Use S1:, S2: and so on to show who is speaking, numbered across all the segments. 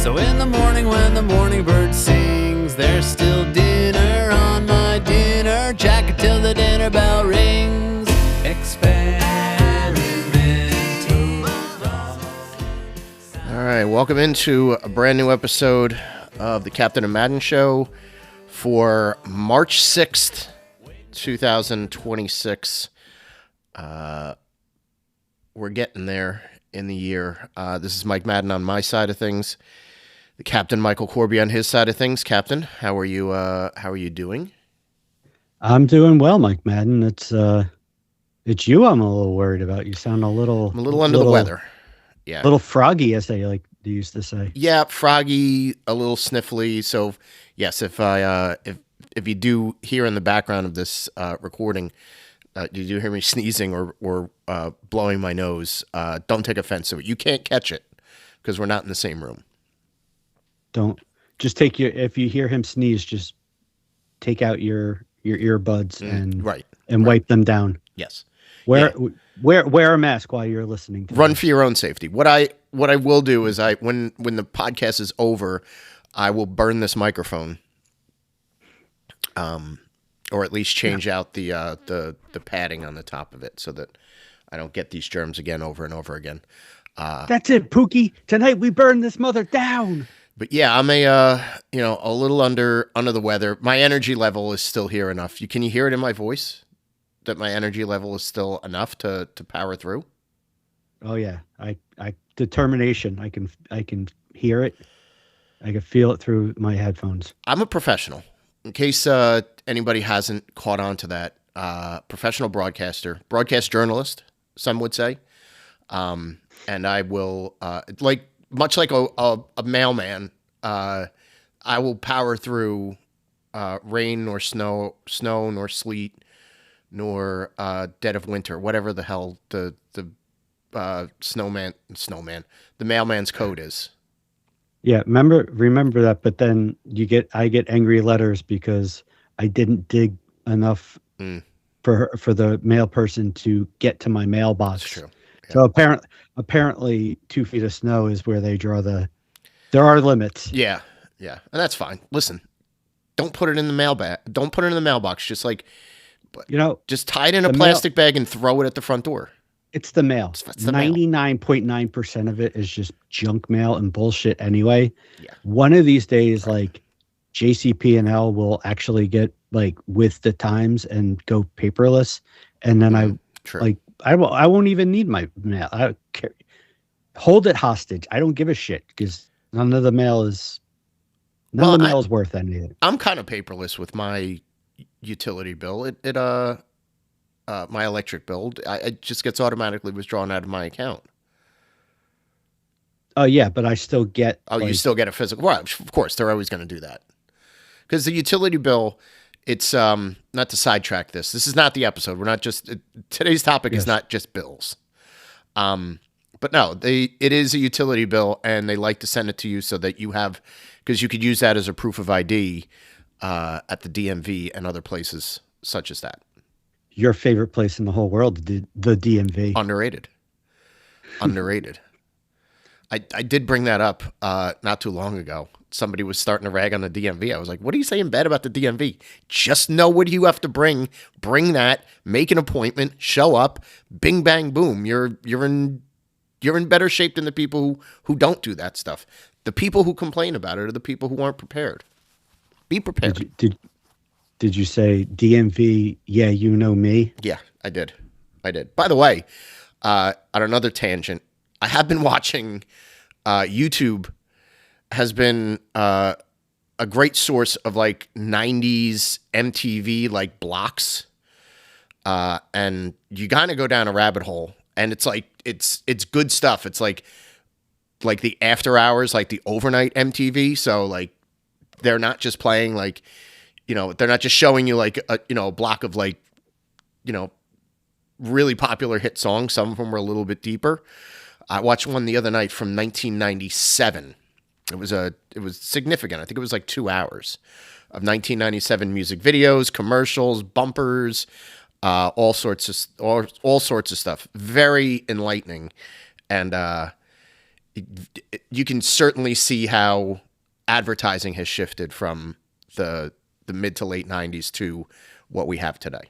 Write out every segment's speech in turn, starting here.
S1: So in the morning when the morning bird sings, there's still dinner on my dinner jacket till the dinner bell rings. Experimental.
S2: All right, welcome into a brand new episode of the Captain and Madden Show for March 6th, 2026. We're getting there in the year. This is Mike Madden on my side of things. The Captain Michael Corby on his side of things. Captain, how are you? How are you doing?
S3: I'm doing well, Mike Madden. It's you. I'm a little worried about. You sound
S2: I'm a little under the weather. Yeah,
S3: a little froggy, as they like to used to say.
S2: Yeah, froggy, a little sniffly. So yes, if you do hear in the background of this recording, you do hear me sneezing or blowing my nose, don't take offense to it. You can't catch it because we're not in the same room.
S3: Don't just take if you hear him sneeze, just take out your earbuds and wipe them down.
S2: Yes.
S3: Wear a mask while you're listening to
S2: Run for your own safety. What I will do is when the podcast is over, I will burn this microphone. Or at least change out the padding on the top of it so that I don't get these germs again over and over again.
S3: That's it, Pookie. Tonight we burn this mother down.
S2: But yeah, I'm a little under the weather. My energy level is still here enough. Can you hear it in my voice that my energy level is still enough to power through?
S3: Oh yeah, I determination. I can hear it. I can feel it through my headphones.
S2: I'm a professional. In case anybody hasn't caught on to that, professional broadcaster, broadcast journalist, some would say, and I will much like a mailman, I will power through rain nor snow nor sleet nor dead of winter, whatever the hell the the mailman's code is.
S3: Yeah, remember that. But then I get angry letters because I didn't dig enough for the mail person to get to my mailbox.
S2: That's true. Yeah.
S3: So apparently 2 feet of snow is where they draw there are limits.
S2: Yeah, and that's fine. Listen, don't put it in the mailbag. Don't put it in the mailbox. Just just tie it in a plastic bag and throw it at the front door.
S3: It's the mail. It's 99.9% of it is just junk mail and bullshit anyway.
S2: Yeah.
S3: One of these days, JCP&L will actually get with the times and go paperless, and then I won't even need my mail. I don't care. Hold it hostage. I don't give a shit because none of the mail is worth anything.
S2: I'm kind of paperless with my utility bill. My electric bill, it just gets automatically withdrawn out of my account.
S3: Oh yeah, but I still get.
S2: Oh, you still get a physical. Well, of course, they're always going to do that because the utility bill. It's not to sidetrack this. This is not the episode. We're not just today's topic is not just bills. But no, it is a utility bill, and they like to send it to you so that you have because you could use that as a proof of ID at the DMV and other places such as that.
S3: Your favorite place in the whole world, the DMV.
S2: Underrated. I did bring that up not too long ago. Somebody was starting to rag on the DMV. I was like, what are you saying bad about the DMV? Just know what you have to bring. Bring that. Make an appointment. Show up. Bing, bang, boom. You're in better shape than the people who don't do that stuff. The people who complain about it are the people who aren't prepared. Be prepared.
S3: Did you say DMV? Yeah, you know me.
S2: Yeah, I did. By the way, on another tangent, I have been watching. YouTube has been a great source of 90s MTV blocks, and you kind of go down a rabbit hole, and it's it's good stuff. It's like the after hours, the overnight MTV. So they're not just playing they're not just showing you a block of really popular hit songs. Some of them were a little bit deeper. I watched one the other night from 1997. It was significant. I think it was 2 hours of 1997 music videos, commercials, bumpers, all sorts of stuff. Very enlightening, and you can certainly see how advertising has shifted from the mid to late 90s to what we have today.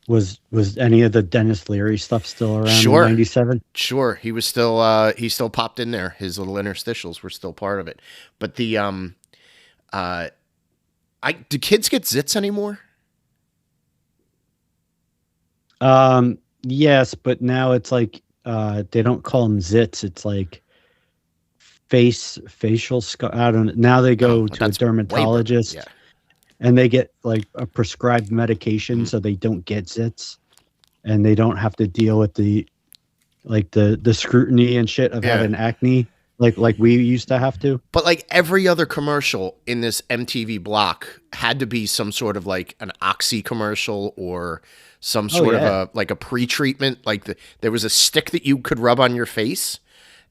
S3: Was any of the Dennis Leary stuff still around in
S2: Sure.
S3: '97?
S2: Sure, he was still he still popped in there. His little interstitials were still part of it. But the do kids get zits anymore?
S3: Yes, but now it's like they don't call them zits. It's like facial scar. I don't know. Now they go to a dermatologist,
S2: yeah.
S3: And they get like a prescribed medication so they don't get zits, and they don't have to deal with the scrutiny and shit of having acne like we used to have to.
S2: But like every other commercial in this MTV block had to be some sort of like an Oxy commercial or some sort of a pre-treatment. Like there was a stick that you could rub on your face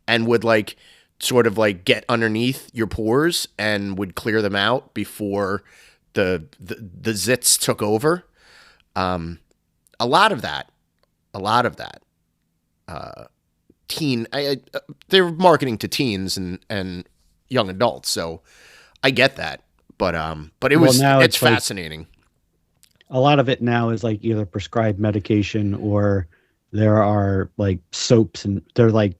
S2: and would like sort of like get underneath your pores and would clear them out before the zits took over. A lot of that. They're marketing to teens and young adults, so I get that. But it's fascinating.
S3: Like, a lot of it now is like either prescribed medication or there are like soaps, and they're like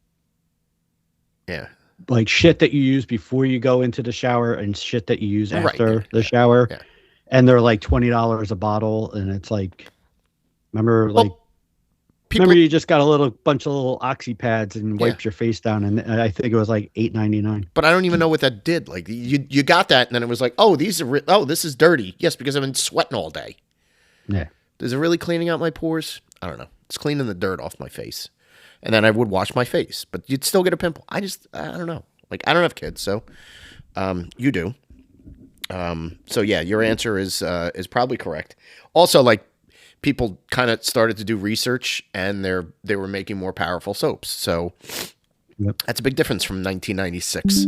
S3: like shit that you use before you go into the shower and shit that you use after the shower. Yeah. And they're like $20 a bottle, and it's like, remember you just got a little bunch of little oxy pads and wiped your face down, and I think it was like $8.99.
S2: But I don't even know what that did. Like you got that, and then it was like, oh, this is dirty. Yes, because I've been sweating all day.
S3: Yeah.
S2: Is it really cleaning out my pores? I don't know. It's cleaning the dirt off my face, and then I would wash my face, but you'd still get a pimple. I don't know. Like I don't have kids, so you do. So yeah, your answer is probably correct. Also, like people kind of started to do research, and they were making more powerful soaps. So that's a big difference from 1996.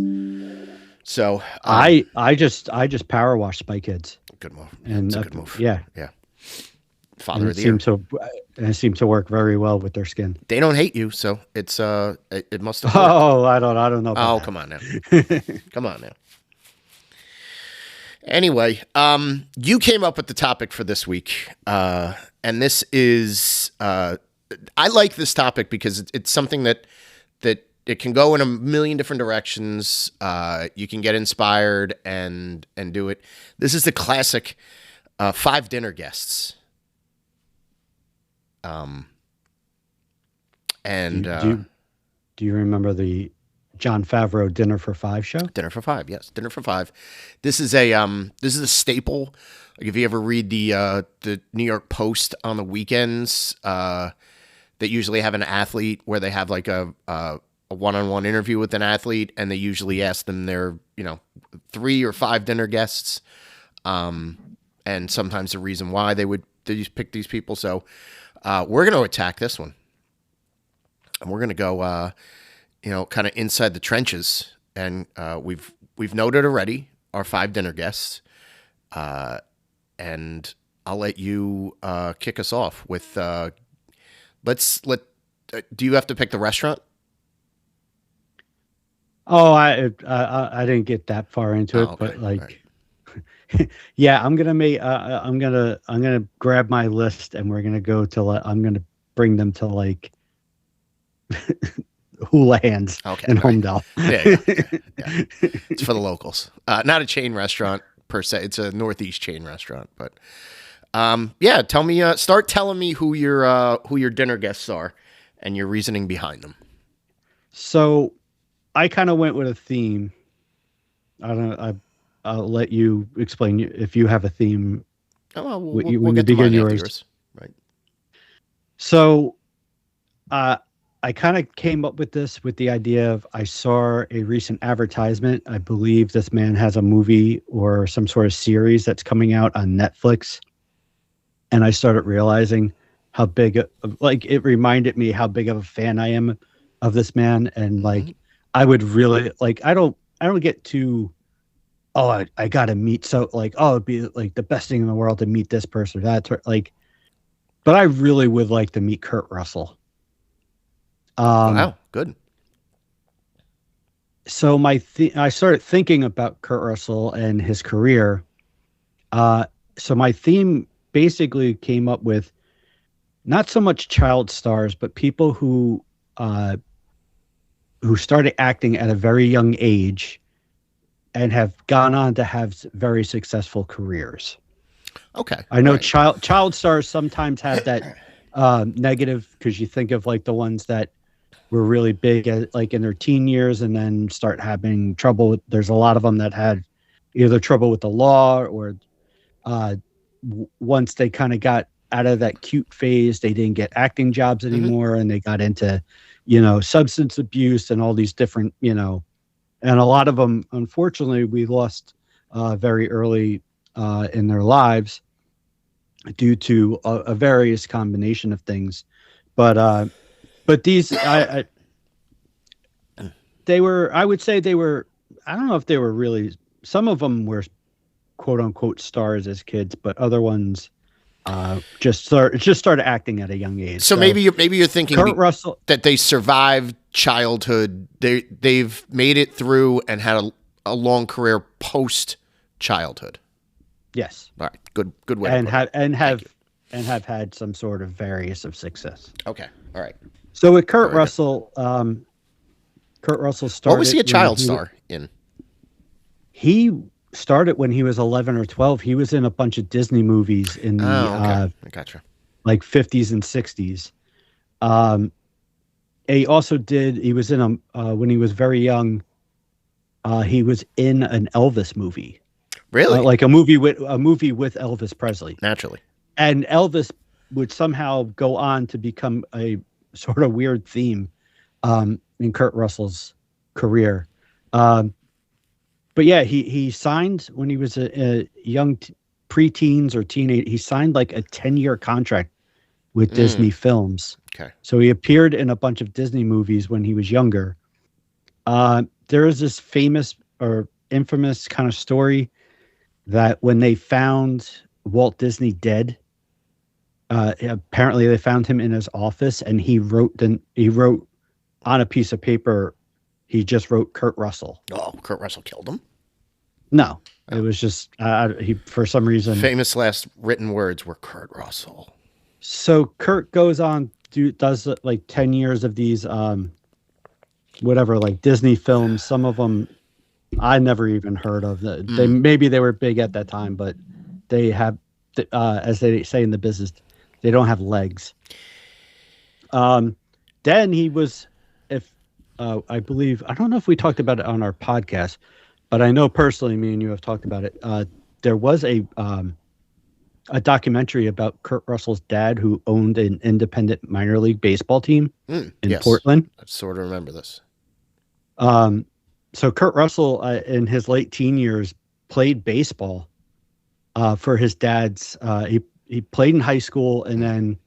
S2: So
S3: I just power wash Spy Kids.
S2: Good move.
S3: And
S2: that's a good move.
S3: Yeah.
S2: Father of the year.
S3: It seemed to work very well with their skin.
S2: They don't hate you, so it's it must have.
S3: Oh, I don't know.
S2: Oh, come on now. Come on now. Anyway, you came up with the topic for this week, and this is I like this topic because it's something that it can go in a million different directions. You can get inspired and do it. This is the classic 5 dinner guests.
S3: Do you remember the Jon Favreau Dinner for 5 show?
S2: Dinner for 5, yes. Dinner for 5. This is a staple. Like if you ever read the New York Post on the weekends, they usually have an athlete where they have like a one-on-one interview with an athlete, and they usually ask them their 3 or 5 dinner guests, and sometimes the reason why they pick these people. So we're going to attack this one, and we're going to go kind of inside the trenches, and we've noted already our 5 dinner guests, and I'll let you kick us off with. Do you have to pick the restaurant?
S3: Oh, I didn't get that far into it, but like, right. Yeah, I'm gonna grab my list, and we're gonna go to. I'm gonna bring them to like. Hula Hands in Homedale.
S2: Yeah. It's for the locals. Not a chain restaurant per se. It's a Northeast chain restaurant, but tell me. Start telling me who your dinner guests are and your reasoning behind them.
S3: So, I kind of went with a theme. I don't know. I'll let you explain if you have a theme.
S2: Oh, well, we'll get to begin yours. Right.
S3: So, I kind of came up with this with the idea of I saw a recent advertisement. I believe this man has a movie or some sort of series that's coming out on Netflix. And I started realizing how big, it reminded me how big of a fan I am of this man. And like, I would really I don't get too, I got to meet. So like, it'd be like the best thing in the world to meet this person. That's like, but I really would like to meet Kurt Russell.
S2: Wow, good.
S3: So I started thinking about Kurt Russell and his career. So my theme basically came up with not so much child stars, but people who started acting at a very young age and have gone on to have very successful careers.
S2: Okay.
S3: I know child stars sometimes have that negative, because you think of like the ones that were really big at, like in their teen years and then start having trouble with, there's a lot of them that had either trouble with the law or once they kind of got out of that cute phase, they didn't get acting jobs anymore, and they got into, substance abuse and all these different, and a lot of them, unfortunately, we lost very early in their lives due to a various combination of things. But these, they were, I would say they were, I don't know if they were really, some of them were quote unquote stars as kids, but other ones just started acting at a young age.
S2: So maybe you're thinking
S3: Kurt Russell,
S2: that they survived childhood. They've made it through and had a long career post childhood.
S3: Yes.
S2: All right. Good way.
S3: And have had some sort of various of success.
S2: Okay. All right.
S3: So with Kurt Russell, Kurt Russell started.
S2: What was he a child star in?
S3: He started when he was 11 or 12. He was in a bunch of Disney movies in the
S2: I gotcha.
S3: like 50s and 60s. He also he was in when he was very young, he was in an Elvis movie.
S2: Really?
S3: Like a movie with Elvis Presley.
S2: Naturally.
S3: And Elvis would somehow go on to become a sort of weird theme in Kurt Russell's career. But yeah, he signed when he was a young preteens or teenage. He signed like a 10-year contract with Disney Films.
S2: Okay.
S3: So he appeared in a bunch of Disney movies when he was younger. There is this famous or infamous kind of story that when they found Walt Disney dead, apparently they found him in his office, and he wrote on a piece of paper. He just wrote Kurt Russell.
S2: Oh, Kurt Russell killed him?
S3: No, it was just he, for some reason.
S2: Famous last written words were Kurt Russell.
S3: So Kurt goes on, does like 10 years of these, whatever, like Disney films. Some of them I never even heard of. Maybe they were big at that time, but they have, as they say in the business, they don't have legs. Then he was, I believe, I don't know if we talked about it on our podcast, but I know personally, me and you have talked about it. There was a documentary about Kurt Russell's dad, who owned an independent minor league baseball team in Portland.
S2: I sort of remember this.
S3: So Kurt Russell, in his late teen years, played baseball for his dad's. He played in high school, and then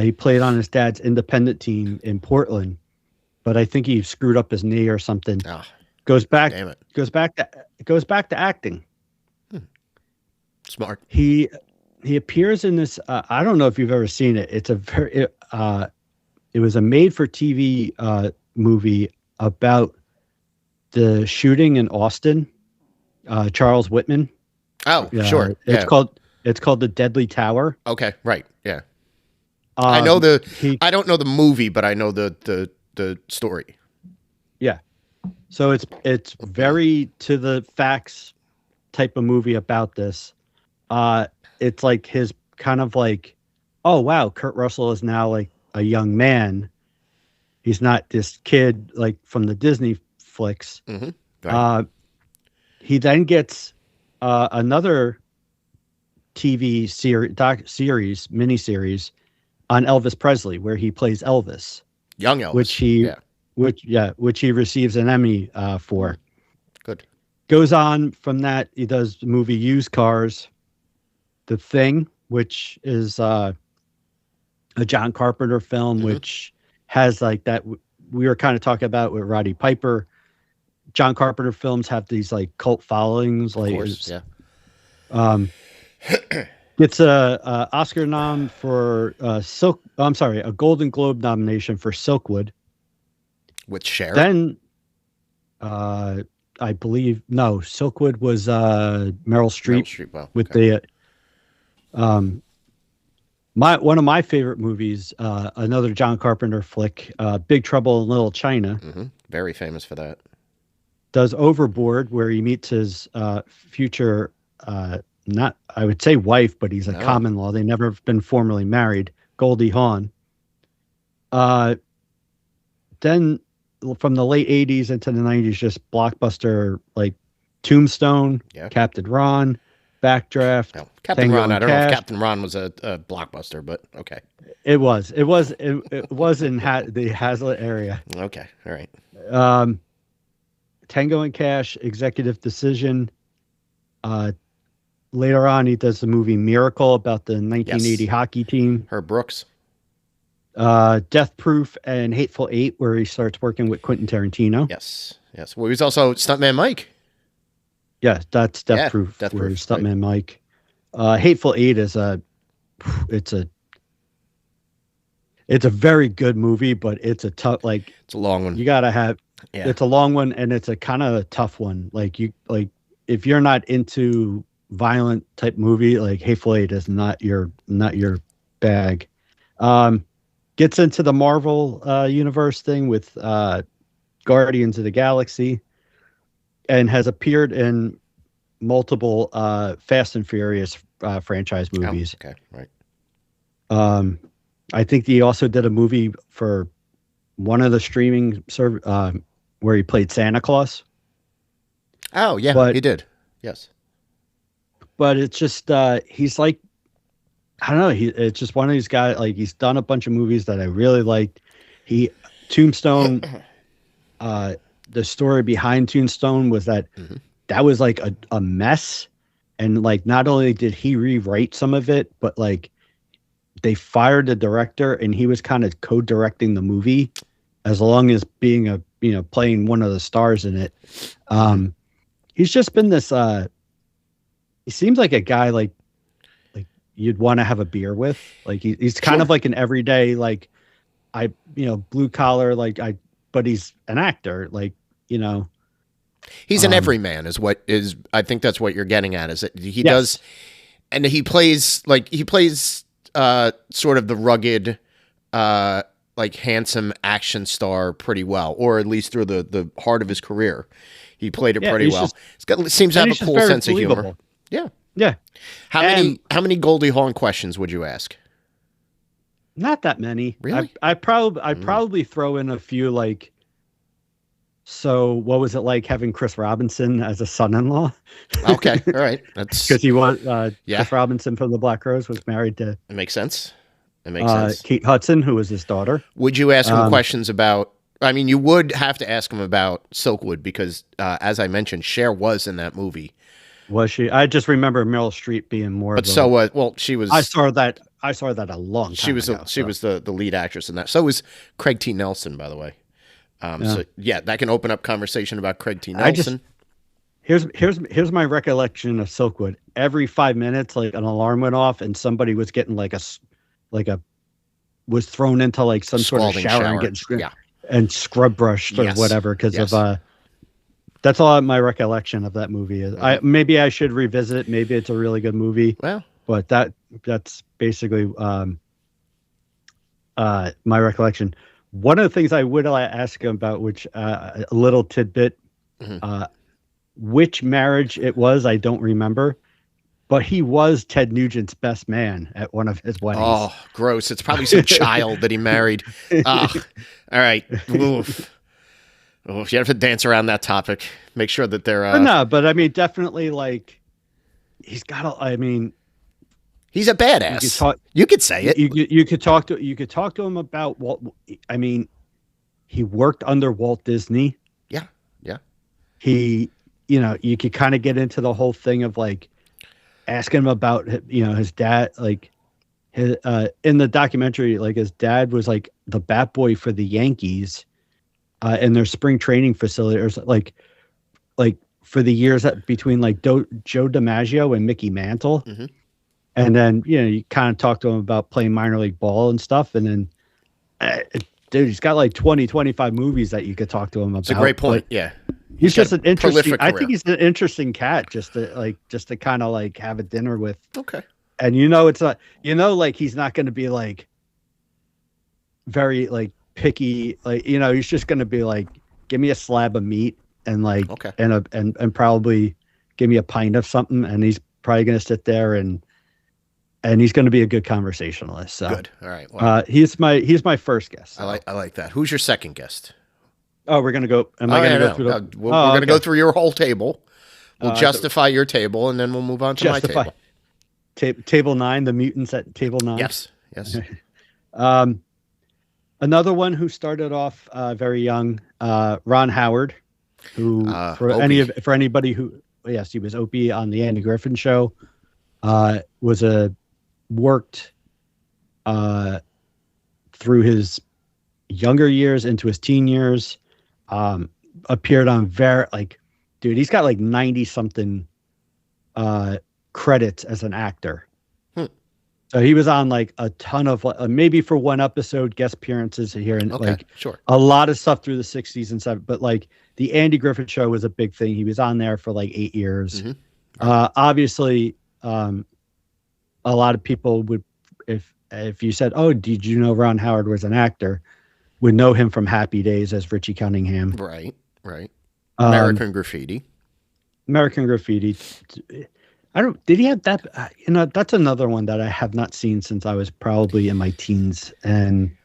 S3: he played on his dad's independent team in Portland. But I think he screwed up his knee or something. Goes back to acting.
S2: Smart.
S3: He appears in this. I don't know if you've ever seen it. It's it was a made-for-TV movie about the shooting in Austin. Charles Whitman.
S2: Oh, sure.
S3: It's called The Deadly Tower.
S2: Okay, right. Yeah. I know I don't know the movie, but I know the story.
S3: Yeah. So it's very to the facts type of movie about this. It's like his kind of like, oh wow, Kurt Russell is now like a young man. He's not this kid like from the Disney flicks.
S2: Mm-hmm. Right.
S3: He then gets another TV miniseries on Elvis Presley, where he plays Elvis,
S2: young Elvis,
S3: which he receives an Emmy for.
S2: Good.
S3: Goes on from that, he does the movie Used Cars, The Thing, which is a John Carpenter film, which has like that. We were kind of talking about with Roddy Piper. John Carpenter films have these like cult followings, like,
S2: of course, yeah.
S3: Gets a Oscar nom for a Golden Globe nomination for Silkwood
S2: with Cher.
S3: Then, I believe no, Silkwood was Meryl Streep,
S2: Meryl Streep. Well,
S3: with
S2: okay.
S3: the one of my favorite movies, another John Carpenter flick, Big Trouble in Little China.
S2: Very famous for that.
S3: Does Overboard, where he meets his future, not I would say wife, but he's a common law. They never have been formally married. Goldie Hawn. Then from the late 80s into the 90s, just blockbuster like Tombstone, Captain Ron, Backdraft.
S2: No, Captain Ron. I don't know if Captain Ron was a blockbuster, but okay.
S3: It was in the Hazlitt area.
S2: Okay, all right.
S3: Tango and Cash, Executive Decision. Later on, he does the movie Miracle about the 1980 hockey team.
S2: Herb Brooks.
S3: Death Proof and Hateful Eight, where he starts working with Quentin Tarantino.
S2: Yes. Well, he's also Stuntman Mike.
S3: Yeah, that's Death Proof. Stuntman Mike. Hateful Eight is it's a very good movie, but it's a tough, like,
S2: it's a long one.
S3: You gotta have. Yeah. It's a long one, and it's a kind of a tough one. Like if you're not into violent type movie, like Hateful Eight is not your bag. Gets into the Marvel universe thing with Guardians of the Galaxy, and has appeared in multiple Fast and Furious franchise movies.
S2: Oh, okay, right.
S3: I think he also did a movie for one of the streaming where he played Santa Claus.
S2: Oh yeah, he did. Yes,
S3: but it's just he's like, I don't know. It's just one of these guys. Like, he's done a bunch of movies that I really liked. Tombstone. The story behind Tombstone was that that was like a mess, and like not only did he rewrite some of it, but like they fired the director, and he was kind of co-directing the movie, as long as being playing one of the stars in it. He's just been this. He seems like a guy like you'd want to have a beer with. Like he's kind of like an everyday, like blue collar, but he's an actor,
S2: he's an everyman I think that's what you're getting at, is that he does, and he plays sort of the rugged, like handsome action star pretty well, or at least through the heart of his career, he played it pretty well. Seems to have a cool sense of humor.
S3: Yeah.
S2: How many Goldie Hawn questions would you ask?
S3: Not that many.
S2: Really?
S3: I'd probably throw in a few, like, so what was it like having Chris Robinson as a son-in-law?
S2: Okay, all right. That's
S3: because he was Chris Robinson from the Black Rose was married to.
S2: It makes sense.
S3: Kate Hudson, who was his daughter.
S2: Would you ask him questions about? I mean, you would have to ask him about Silkwood because, as I mentioned, Cher was in that movie.
S3: Was she? I just remember Meryl Streep being more.
S2: But she was.
S3: I saw that a long time ago.
S2: She was the lead actress in that. So was Craig T. Nelson, by the way. So that can open up conversation about Craig T. Nelson.
S3: Here's my recollection of Silkwood. Every 5 minutes, like, an alarm went off, and somebody was getting was thrown into like some sort of shower and getting and scrub brushed or whatever because of that's all my recollection of that movie is. Maybe I should revisit it. Maybe it's a really good movie.
S2: Well,
S3: but that's basically my recollection. One of the things I would ask him about, which a little tidbit, which marriage it was, I don't remember, but he was Ted Nugent's best man at one of his weddings.
S2: Oh, gross! It's probably some child that he married. All right. Oof. Oh, if you have to dance around that topic, make sure that they're.
S3: But I mean, definitely, like, he's got.
S2: He's a badass. You could say it.
S3: You could talk to him about Walt. I mean, he worked under Walt Disney.
S2: Yeah.
S3: He, you could kind of get into the whole thing of like asking him about his dad, like his in the documentary, like his dad was like the bat boy for the Yankees. In their spring training facility, or like for the years between like Joe DiMaggio and Mickey Mantle, and then you kind of talk to him about playing minor league ball and stuff, and then dude, he's got like 20-25 movies that you could talk to him about.
S2: It's a great point. Yeah,
S3: He's just an interesting.
S2: prolific
S3: I
S2: career.
S3: think he's an interesting cat, just to kind of like have a dinner with.
S2: Okay.
S3: And it's not, like he's not going to be like very like picky, like he's just going to be like, give me a slab of meat and like,
S2: Okay.
S3: and probably give me a pint of something, and he's probably going to sit there and he's going to be a good conversationalist. So
S2: good. All right. Well,
S3: he's my first guest. So.
S2: I like that. Who's your second guest?
S3: Oh, we're gonna go. Am I gonna go through the?
S2: We're gonna go through your whole table. We'll justify your table, and then we'll move on to my table.
S3: Table 9, the mutants at table 9.
S2: Yes.
S3: Another one who started off very young, Ron Howard, who for anybody who he was Opie on the Andy Griffin Show. Worked through his younger years into his teen years. Appeared on he's got like 90 something credits as an actor. So he was on like a ton of maybe for one episode guest appearances here and a lot of stuff through the 60s and stuff. But like the Andy Griffith Show was a big thing. He was on there for like 8 years.
S2: Mm-hmm.
S3: Obviously, a lot of people would, if you said, "Oh, did you know Ron Howard was an actor?" would know him from Happy Days as Richie Cunningham.
S2: Right. American Graffiti.
S3: Did he have that? That's another one that I have not seen since I was probably in my teens. And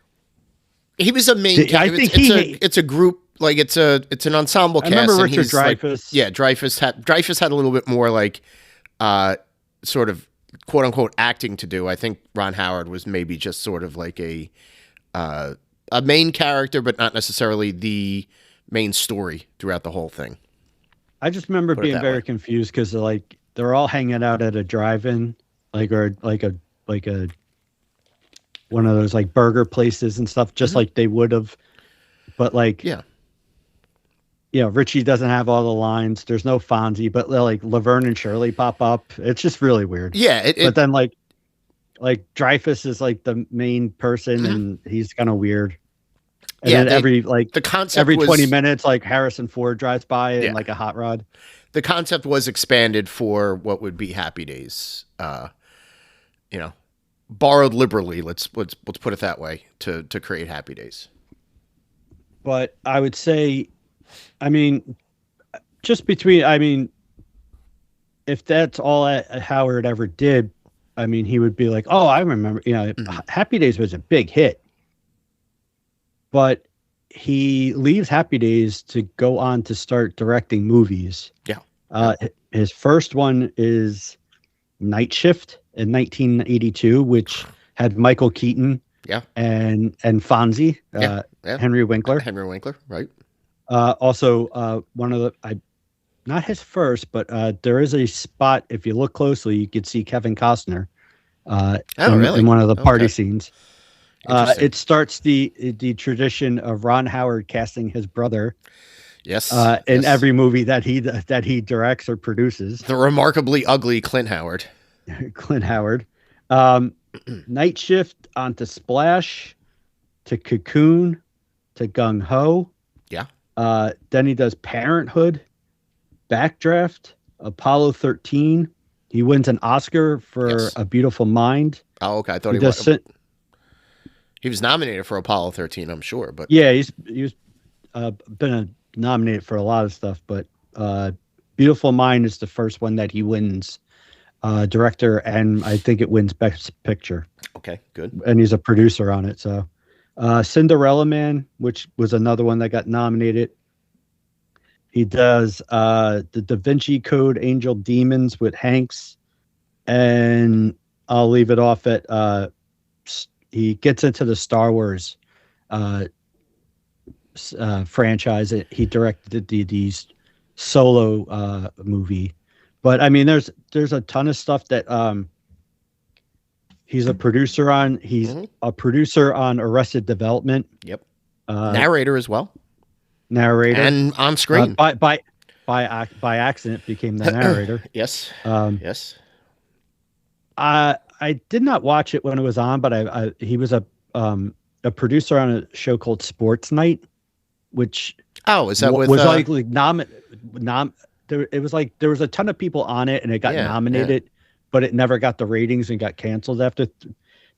S2: he was a main character. It's a group, like it's an ensemble cast.
S3: I remember Richard Dreyfuss.
S2: Dreyfuss had a little bit more like, sort of quote unquote acting to do. I think Ron Howard was maybe just sort of like a main character, but not necessarily the main story throughout the whole thing.
S3: I just remember being very confused because they're all hanging out at a drive-in, or one of those like burger places and stuff, just like they would have. But Richie doesn't have all the lines. There's no Fonzie, but like Laverne and Shirley pop up. It's just really weird.
S2: Yeah,
S3: but then like Dreyfuss is like the main person, and he's kind of weird. And then the concept every 20 minutes, like Harrison Ford drives by in like a hot rod.
S2: The concept was expanded for what would be Happy Days. Borrowed liberally. Let's put it that way to create Happy Days.
S3: But I would say, if that's all Howard ever did, he would be like, oh, I remember, Happy Days was a big hit. But he leaves Happy Days to go on to start directing movies.
S2: Yeah.
S3: His first one is Night Shift in 1982, which had Michael Keaton.
S2: Yeah.
S3: And Fonzie, Henry Winkler.
S2: Henry Winkler, right.
S3: Also, one of the, not his first, but there is a spot, if you look closely, you could see Kevin Costner in one of the party scenes. It starts the tradition of Ron Howard casting his brother.
S2: Yes.
S3: In every movie that he directs or produces.
S2: The remarkably ugly Clint Howard.
S3: Clint Howard. Night Shift onto Splash, to Cocoon, to Gung Ho.
S2: Yeah.
S3: Then he does Parenthood, Backdraft, Apollo 13. He wins an Oscar for A Beautiful Mind.
S2: Oh, okay. I thought he was nominated for Apollo 13, I'm sure, but
S3: yeah, he's been nominated for a lot of stuff, but Beautiful Mind is the first one that he wins director, and I think it wins Best Picture. Okay, good. And he's a producer on it. So Cinderella Man, which was another one that got nominated. He does the Da Vinci Code, Angel Demons with Hanks, and I'll leave it off at he gets into the Star Wars franchise. He directed the Solo movie, but there's a ton of stuff that he's a producer on. He's a producer on Arrested Development.
S2: Yep. Narrator as well.
S3: Narrator
S2: and on screen
S3: by accident became the narrator.
S2: Yes. Yes.
S3: I did not watch it when it was on, but he was a producer on a show called Sports Night. which
S2: Oh, is that with
S3: was like it was like there was a ton of people on it and it got nominated, but it never got the ratings and got canceled after.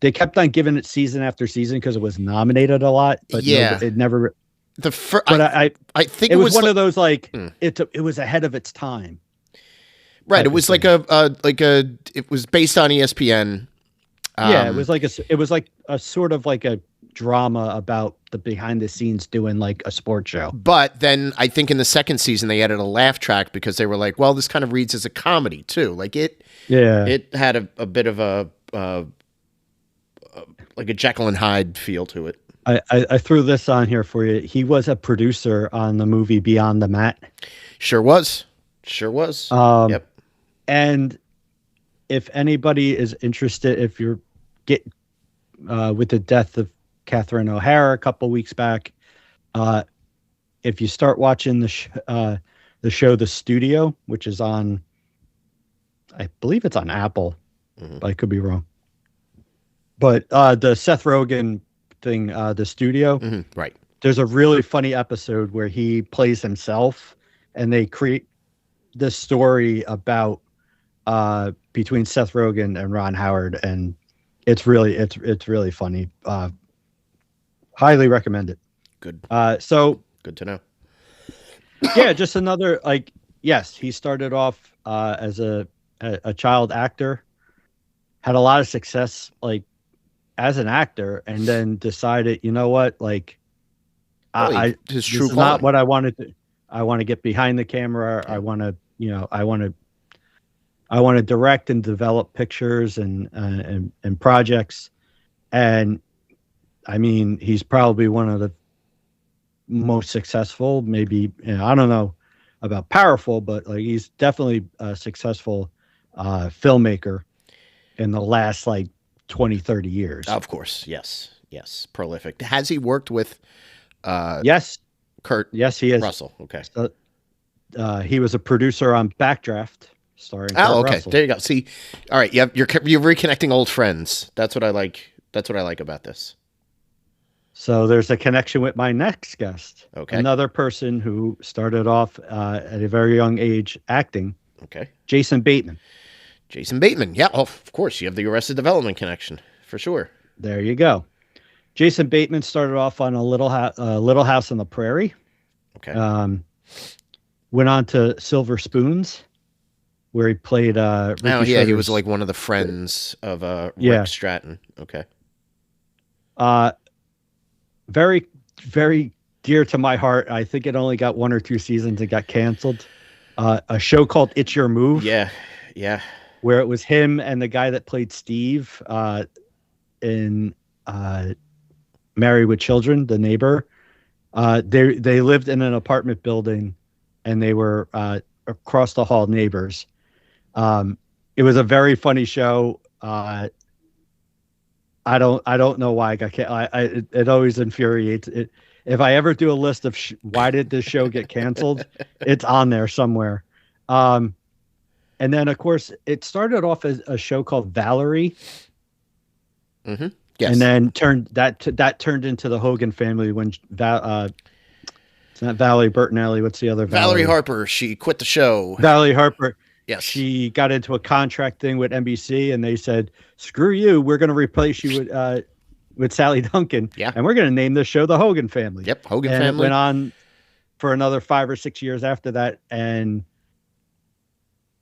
S3: They kept on giving it season after season because it was nominated a lot, but it never. I think it was one of those like it was ahead of its time.
S2: Right, it was like it was based on ESPN.
S3: It was like a sort of like a drama about the behind the scenes doing like a sports show.
S2: But then I think in the second season they added a laugh track because they were like, well, this kind of reads as a comedy too. Like it had a bit of a like a Jekyll and Hyde feel to it.
S3: I threw this on here for you. He was a producer on the movie Beyond the Mat.
S2: Sure was. Yep.
S3: And if anybody is interested, if you're with the death of Catherine O'Hara a couple weeks back, if you start watching the show The Studio, which is on, I believe it's on Apple, but I could be wrong. But the Seth Rogen thing, The Studio,
S2: right?
S3: There's a really funny episode where he plays himself, and they create this story about between Seth Rogen and Ron Howard, and it's really funny. Highly recommend it.
S2: Good.
S3: So
S2: good to know.
S3: Yeah, just another yes, he started off as a child actor, had a lot of success as an actor, and then decided, you know what, this is not what I wanted to. I want to get behind the camera. I want to, I want to direct and develop pictures and projects. And I mean, he's probably one of the most successful, maybe, I don't know about powerful, but he's definitely a successful filmmaker in the last 20, 30 years.
S2: Of course. Yes. Prolific. Has he worked with
S3: yes.
S2: Kurt?
S3: Yes, he is.
S2: Russell. Okay.
S3: He was a producer on Backdraft, starring Kurt Russell.
S2: There you go. See, all right, you're reconnecting old friends. That's what I like. That's what I like about this.
S3: So there's a connection with my next guest.
S2: Okay.
S3: Another person who started off at a very young age acting.
S2: Okay.
S3: Jason Bateman.
S2: Yeah, of course. You have the Arrested Development connection for sure.
S3: There you go. Jason Bateman started off on a Little House on the Prairie.
S2: Okay.
S3: Went on to Silver Spoons, where he played.
S2: He was one of the friends of Rick Stratton. Okay.
S3: Very, very dear to my heart. I think it only got 1 or 2 seasons and got canceled. A show called It's Your Move.
S2: Yeah.
S3: Where it was him and the guy that played Steve in Married with Children, the neighbor. They lived in an apartment building, and they were across the hall neighbors. It was a very funny show. I don't know why it always infuriates it. If I ever do a list of why did this show get canceled, it's on there somewhere. And then of course it started off as a show called Valerie.
S2: Mm-hmm. Yes.
S3: And then turned into the Hogan Family when it's not Valerie Bertinelli. What's the other
S2: Valerie Harper? She quit the show.
S3: Valerie Harper.
S2: Yes.
S3: She got into a contract thing with NBC, and they said, "Screw you. We're going to replace you with Sally Duncan.
S2: Yeah.
S3: And we're going to name this show the Hogan Family."
S2: Yep. Hogan
S3: and
S2: Family.
S3: It went on for another 5 or 6 years after that, and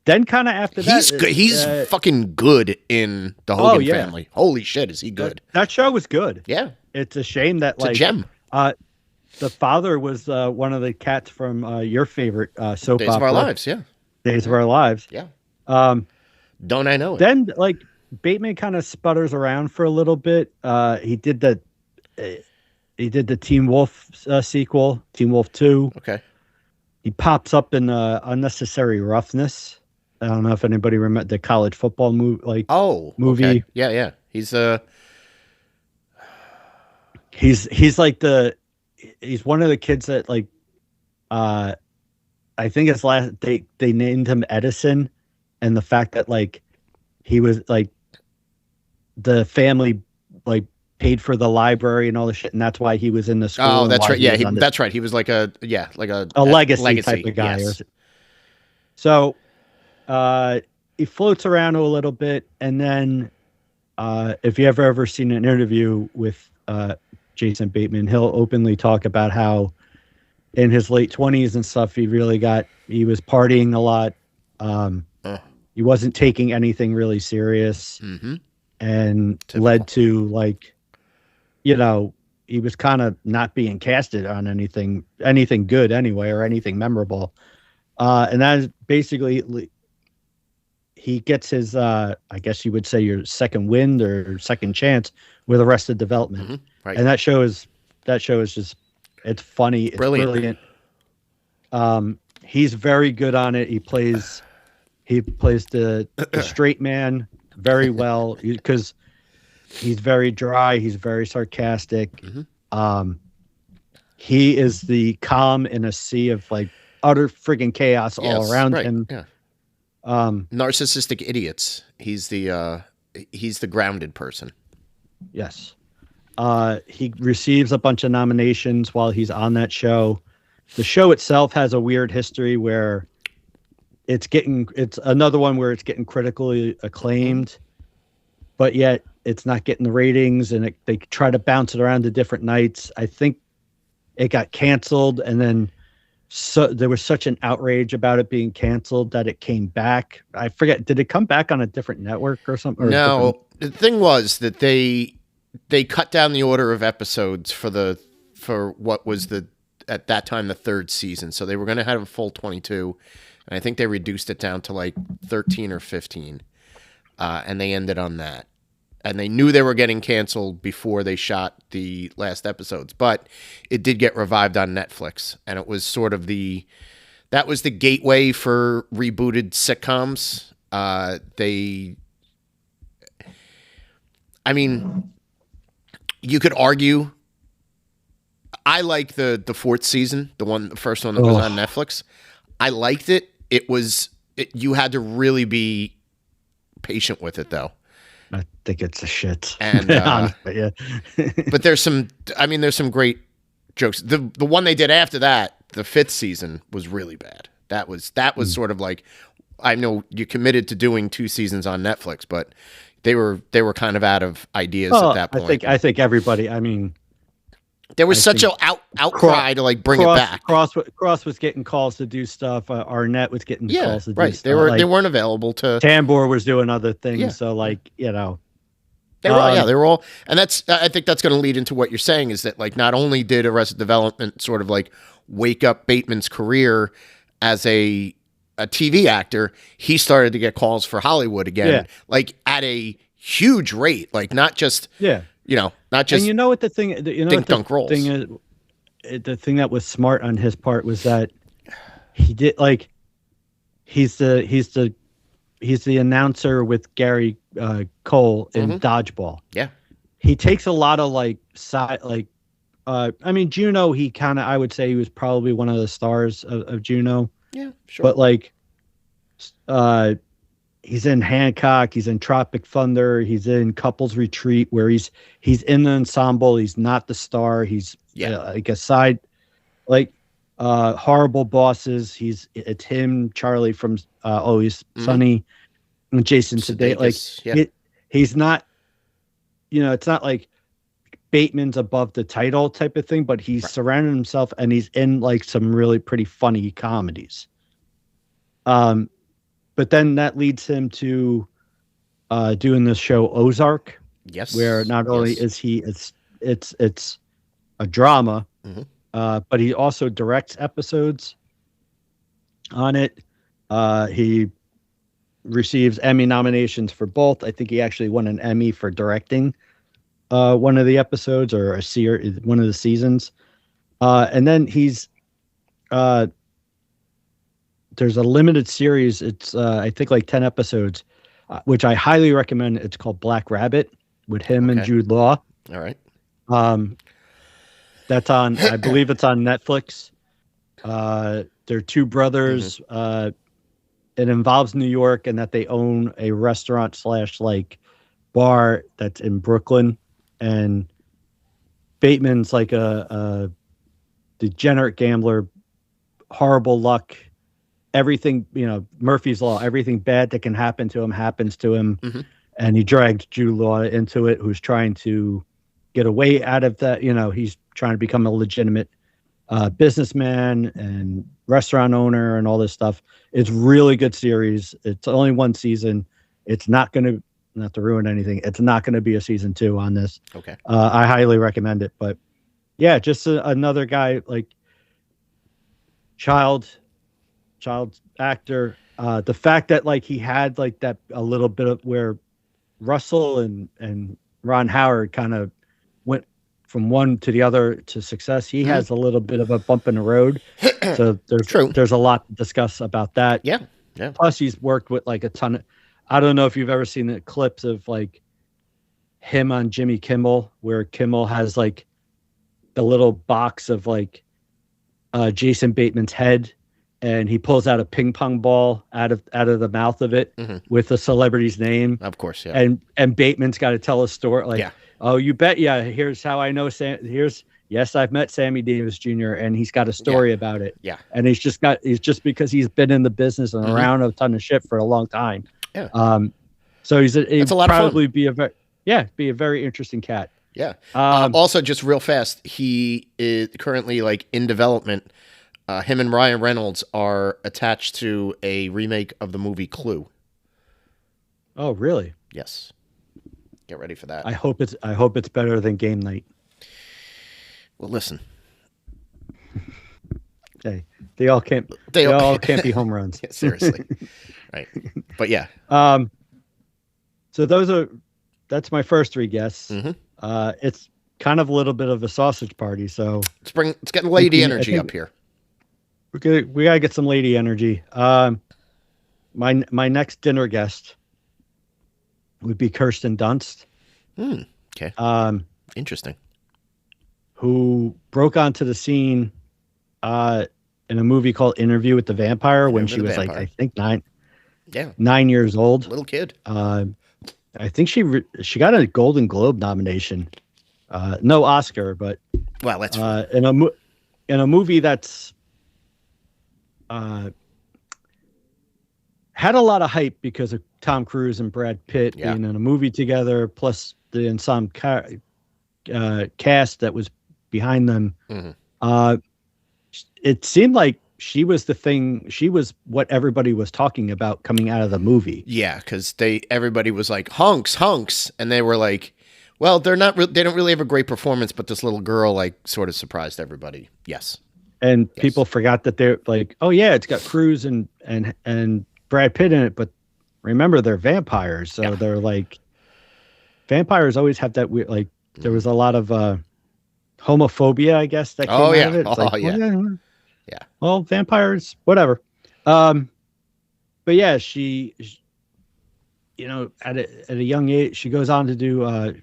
S3: then kind of after that,
S2: he's good. He's fucking good in the Hogan Family. Holy shit, is he good?
S3: That show was good.
S2: Yeah.
S3: It's a shame that
S2: it's a gem.
S3: The father was one of the cats from your favorite soap
S2: Days
S3: opera.
S2: of Our Lives. Yeah.
S3: Days of Our Lives.
S2: Yeah. Don't I know it?
S3: Then Bateman kind of sputters around for a little bit. He did the Teen Wolf sequel, Teen Wolf 2.
S2: Okay.
S3: He pops up in Unnecessary Roughness. I don't know if anybody remember the college football movie. Movie.
S2: Okay. Yeah. He's
S3: he's one of the kids that I think it's they named him Edison, and the fact that he was the family paid for the library and all the shit, and that's why he was in the school.
S2: Oh, that's right. Yeah, that's right. He was like a
S3: legacy type of guy.
S2: Yes.
S3: So he floats around a little bit, and then if you ever seen an interview with Jason Bateman, he'll openly talk about how in his late 20s and stuff, he was partying a lot. He wasn't taking anything really serious, and led to like, you know, he was kind of not being casted on anything good anyway, or anything memorable. And that is basically, he gets his, I guess you would say, your second wind or second chance with Arrested Development.
S2: Right.
S3: And that show is just, it's funny. It's brilliant. He's very good on it. He plays the straight man very well, because he's very dry. He's very sarcastic. He is the calm in a sea of like utter friggin' chaos all around him.
S2: Yeah. Narcissistic idiots. He's the grounded person.
S3: Yes. He receives a bunch of nominations while he's on that show. The show itself has a weird history where it's another one where it's getting critically acclaimed, but yet it's not getting the ratings, and they try to bounce it around to different nights. I think it got canceled, and then there was such an outrage about it being canceled that it came back. I forget, did it come back on a different network or something?
S2: No, the thing was that they cut down the order of episodes for what was at that time the third season. So they were going to have a full 22, and I think they reduced it down to like 13 or 15, and they ended on that. And they knew they were getting canceled before they shot the last episodes, but it did get revived on Netflix, and it was sort of that was the gateway for rebooted sitcoms. I mean, you could argue. I like the fourth season, the first one that was on Netflix. I liked it. You had to really be patient with it, though.
S3: I think it's a shit.
S2: And
S3: yeah.
S2: But there's some great jokes. The one they did after that, the fifth season, was really bad. That was sort of like, I know you committed to doing 2 seasons on Netflix, but they were kind of out of ideas at that point.
S3: I think everybody, I mean,
S2: there was such an outcry to like bring it back.
S3: Cross was getting calls to do stuff. Arnett was getting calls to do stuff.
S2: They weren't available to.
S3: Tambor was doing other things. So like, you know,
S2: they were all, and I think that's going to lead into what you're saying, is that like, not only did Arrested Development sort of like wake up Bateman's career as a TV actor, he started to get calls for Hollywood again, like at a huge rate, like not just not just.
S3: And you know what the thing,
S2: roles.
S3: The thing that was smart on his part was that he did like, he's the announcer with Gary Cole in Dodgeball.
S2: Yeah,
S3: he takes a lot of like side like. I mean, Juno, I would say he was probably one of the stars of Juno.
S2: Yeah, sure.
S3: But like, he's in Hancock, he's in Tropic Thunder, he's in Couples Retreat, where he's in the ensemble. He's not the star. He's like a side, like Horrible Bosses. It's him, Charlie from Always Sunny, and Jason Sudeikis. Like he's not, it's not like Bateman's above the title type of thing, but he's surrounded himself, and he's in like some really pretty funny comedies. But then that leads him to doing this show Ozark.
S2: Yes.
S3: Where not only is it's a drama, but he also directs episodes on it. He receives Emmy nominations for both. I think he actually won an Emmy for directing one of the episodes, or one of the seasons. And then there's a limited series. It's I think like 10 episodes, which I highly recommend. It's called Black Rabbit, with him and Jude Law.
S2: All right.
S3: That's on, I believe it's on Netflix. They're two brothers. It involves New York, and that they own a restaurant / like bar that's in Brooklyn, and Bateman's like a degenerate gambler, horrible luck. Everything, Murphy's Law, everything bad that can happen to him happens to him.
S2: Mm-hmm.
S3: And he dragged Jude Law into it, who's trying to get away out of that. He's trying to become a legitimate businessman and restaurant owner and all this stuff. It's really good series. It's only one season. It's not going to, not to ruin anything, it's not going to be a season 2 on this.
S2: Okay.
S3: I highly recommend it. But yeah, just another guy, like child actor. The fact that like he had like that a little bit of where Russell and Ron Howard kind of went from one to the other to success. He has a little bit of a bump in the road. So there's a lot to discuss about that.
S2: Yeah.
S3: Plus he's worked with like a ton of, I don't know if you've ever seen the clips of like him on Jimmy Kimmel, where Kimmel has like the little box of like Jason Bateman's head, and he pulls out a ping pong ball out of the mouth of it with the celebrity's name.
S2: Of course, yeah.
S3: And Bateman's got to tell a story like, oh, you bet, yeah. Here's how I know yes, I've met Sammy Davis Jr. and he's got a story about it.
S2: Yeah,
S3: and he's just because he's been in the business and around a ton of shit for a long time.
S2: Yeah.
S3: So he's
S2: a lot
S3: probably
S2: of fun.
S3: be a very interesting cat.
S2: Yeah. Also, just real fast, he is currently like in development. Him and Ryan Reynolds are attached to a remake of the movie Clue.
S3: Oh, really?
S2: Yes. Get ready for that.
S3: I hope it's better than Game Night.
S2: Well, listen.
S3: Hey, they all can't be home runs.
S2: Yeah, seriously. Right. But yeah.
S3: So that's my first 3 guests. It's kind of a little bit of a sausage party. So
S2: it's getting lady energy up here.
S3: We gotta get some lady energy. My next dinner guest would be Kirsten Dunst.
S2: Okay. Interesting.
S3: Who broke onto the scene in a movie called Interview with the Vampire when she was like, I think 9 years old.
S2: Little kid.
S3: I think she got a Golden Globe nomination. No Oscar, but
S2: well, that's
S3: in a movie that's had a lot of hype because of Tom Cruise and Brad Pitt being in a movie together, plus the ensemble cast that was behind them. It seemed like she was what everybody was talking about coming out of the movie.
S2: Yeah, because everybody was like hunks, and they were like, well, they don't really have a great performance, but this little girl like sort of surprised everybody. Yes.
S3: And people forgot that they're like, oh yeah, it's got Cruise and Brad Pitt in it, but remember they're vampires, so they're like, vampires always have that weird, like there was a lot of homophobia, I guess, that came out of it. It's
S2: yeah.
S3: Well, vampires, whatever. But yeah, she at a young age, she goes on to do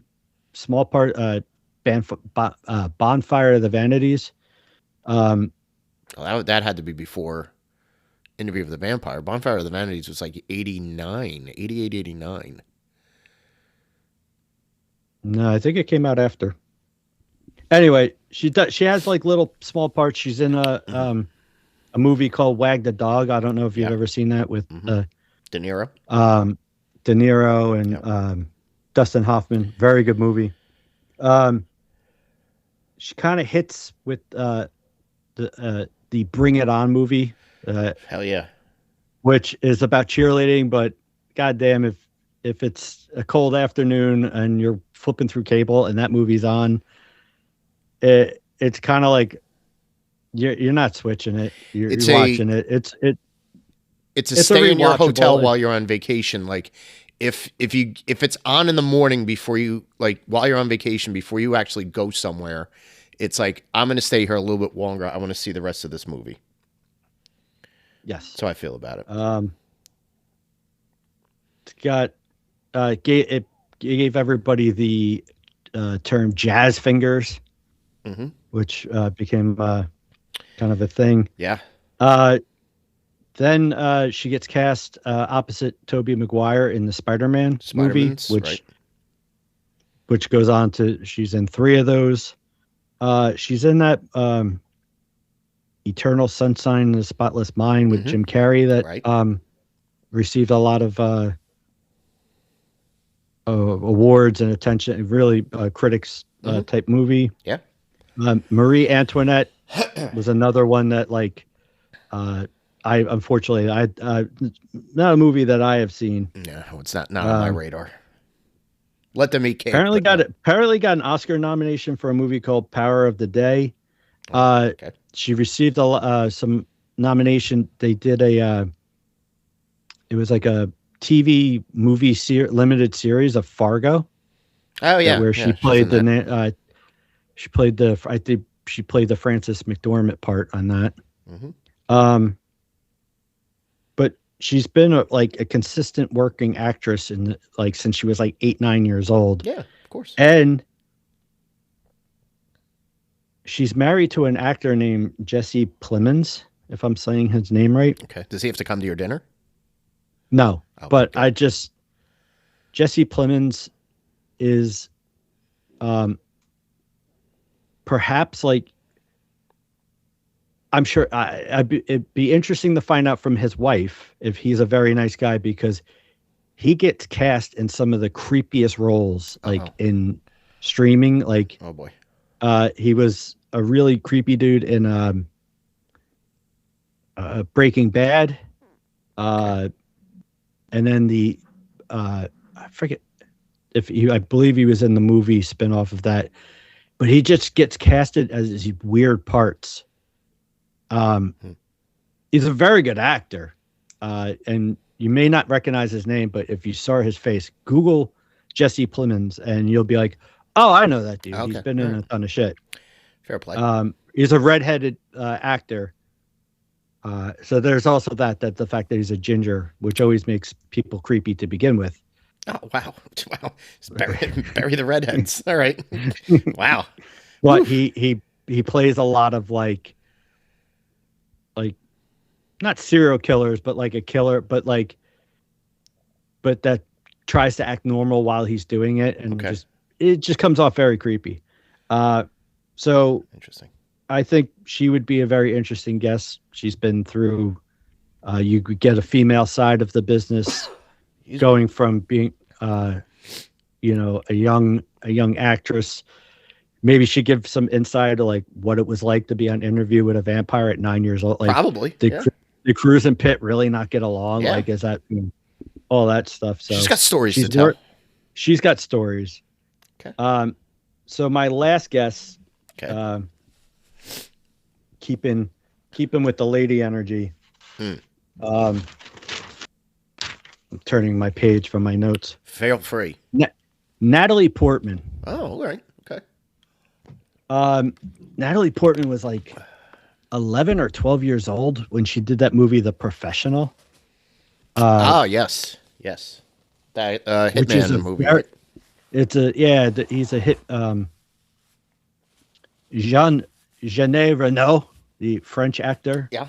S3: small part Bonfire of the Vanities.
S2: That had to be before Interview with the Vampire. Bonfire of the Vanities was like 88, 89.
S3: No, I think it came out after. Anyway, she has like little small parts. She's in a movie called Wag the Dog. I don't know if you've ever seen that with
S2: De Niro.
S3: De Niro and Dustin Hoffman. Very good movie. She kind of hits with the Bring It On movie.
S2: Hell yeah.
S3: Which is about cheerleading, but goddamn, if it's a cold afternoon and you're flipping through cable and that movie's on, it's kind of like you're not switching it. You're watching it.
S2: It's a stay in your hotel while you're on vacation. Like if it's on in the morning before you, like while you're on vacation before you actually go somewhere, it's like, I'm going to stay here a little bit longer. I want to see the rest of this movie.
S3: Yes.
S2: So I feel about it.
S3: It's got it gave everybody the term jazz fingers, which became kind of a thing.
S2: Yeah.
S3: Then she gets cast opposite Tobey Maguire in the Spider-Man movie, which goes on to, she's in 3 of those. She's in that Eternal Sunshine in the Spotless Mind with Jim Carrey that received a lot of awards and attention. Really, critics type movie.
S2: Yeah.
S3: Marie Antoinette was another one that I unfortunately not a movie that I have seen.
S2: No, it's not on my radar. Let them eat cake.
S3: Apparently got an Oscar nomination for a movie called Power of the Day.
S2: Okay.
S3: She received some nomination. They did it was like a TV movie limited series of Fargo.
S2: Oh yeah,
S3: where she played I think she played the Frances McDormand part on that. But she's been a consistent working actress since she was 8-9 years old.
S2: Yeah, of course.
S3: And she's married to an actor named Jesse Plemons, if I'm saying his name right.
S2: Okay. Does he have to come to your dinner?
S3: No, but Jesse Plemons is perhaps I'm sure it'd be interesting to find out from his wife if he's a very nice guy, because he gets cast in some of the creepiest roles in streaming.
S2: Oh boy.
S3: He was a really creepy dude in Breaking Bad. And then I forget I believe he was in the movie spinoff of that, but he just gets casted as these weird parts. He's a very good actor. And you may not recognize his name, but if you saw his face, Google Jesse Plemons and you'll be like, oh, I know that dude. Okay. He's been in a ton of shit.
S2: Fair play.
S3: He's a redheaded actor. So there's also that the fact that he's a ginger, which always makes people creepy to begin with.
S2: Oh, wow. Bury the redheads. All right. Wow.
S3: Well, he plays a lot of not serial killers, but a killer, but that tries to act normal while he's doing it. And it just comes off very creepy. So
S2: interesting.
S3: I think she would be a very interesting guest. She's been through, you could get a female side of the business going from being, a young actress. Maybe she give some insight to what it was like to be on Interview with a Vampire at 9 years old.
S2: Probably.
S3: The Cruz and Pitt really not get along.
S2: Yeah.
S3: Is that all that stuff? So
S2: she's got stories to tell.
S3: She's got stories.
S2: Okay.
S3: So my last guess, keeping with the lady energy. I'm turning my page from my notes.
S2: Feel free.
S3: Natalie Portman.
S2: Oh, all right. Okay.
S3: Natalie Portman was 11 or 12 years old when she did that movie, The Professional.
S2: Yes. That Hitman movie.
S3: He's a hit. Jean Reno, the French actor.
S2: Yeah.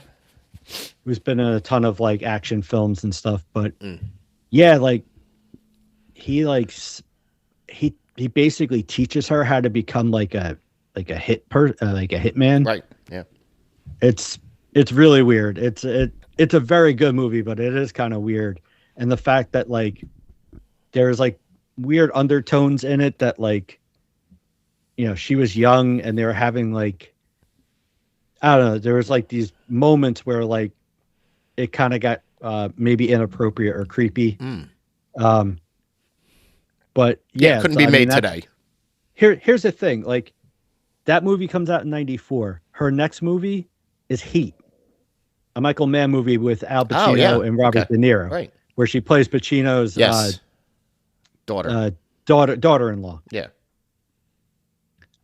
S3: Who's been in a ton of action films and stuff, but he basically teaches her how to become a hitman.
S2: Right. Yeah.
S3: It's really weird. It's a very good movie, but it is kind of weird. And the fact that there's weird undertones in it that she was young and they were having I don't know, there was these moments where it kind of got maybe inappropriate or creepy. But yeah,
S2: couldn't be made today.
S3: Here's the thing, that movie comes out in 1994. Her next movie is Heat, a Michael Mann movie with Al Pacino and Robert De Niro,
S2: right,
S3: where she plays Pacino's daughter-in-law.
S2: Yeah.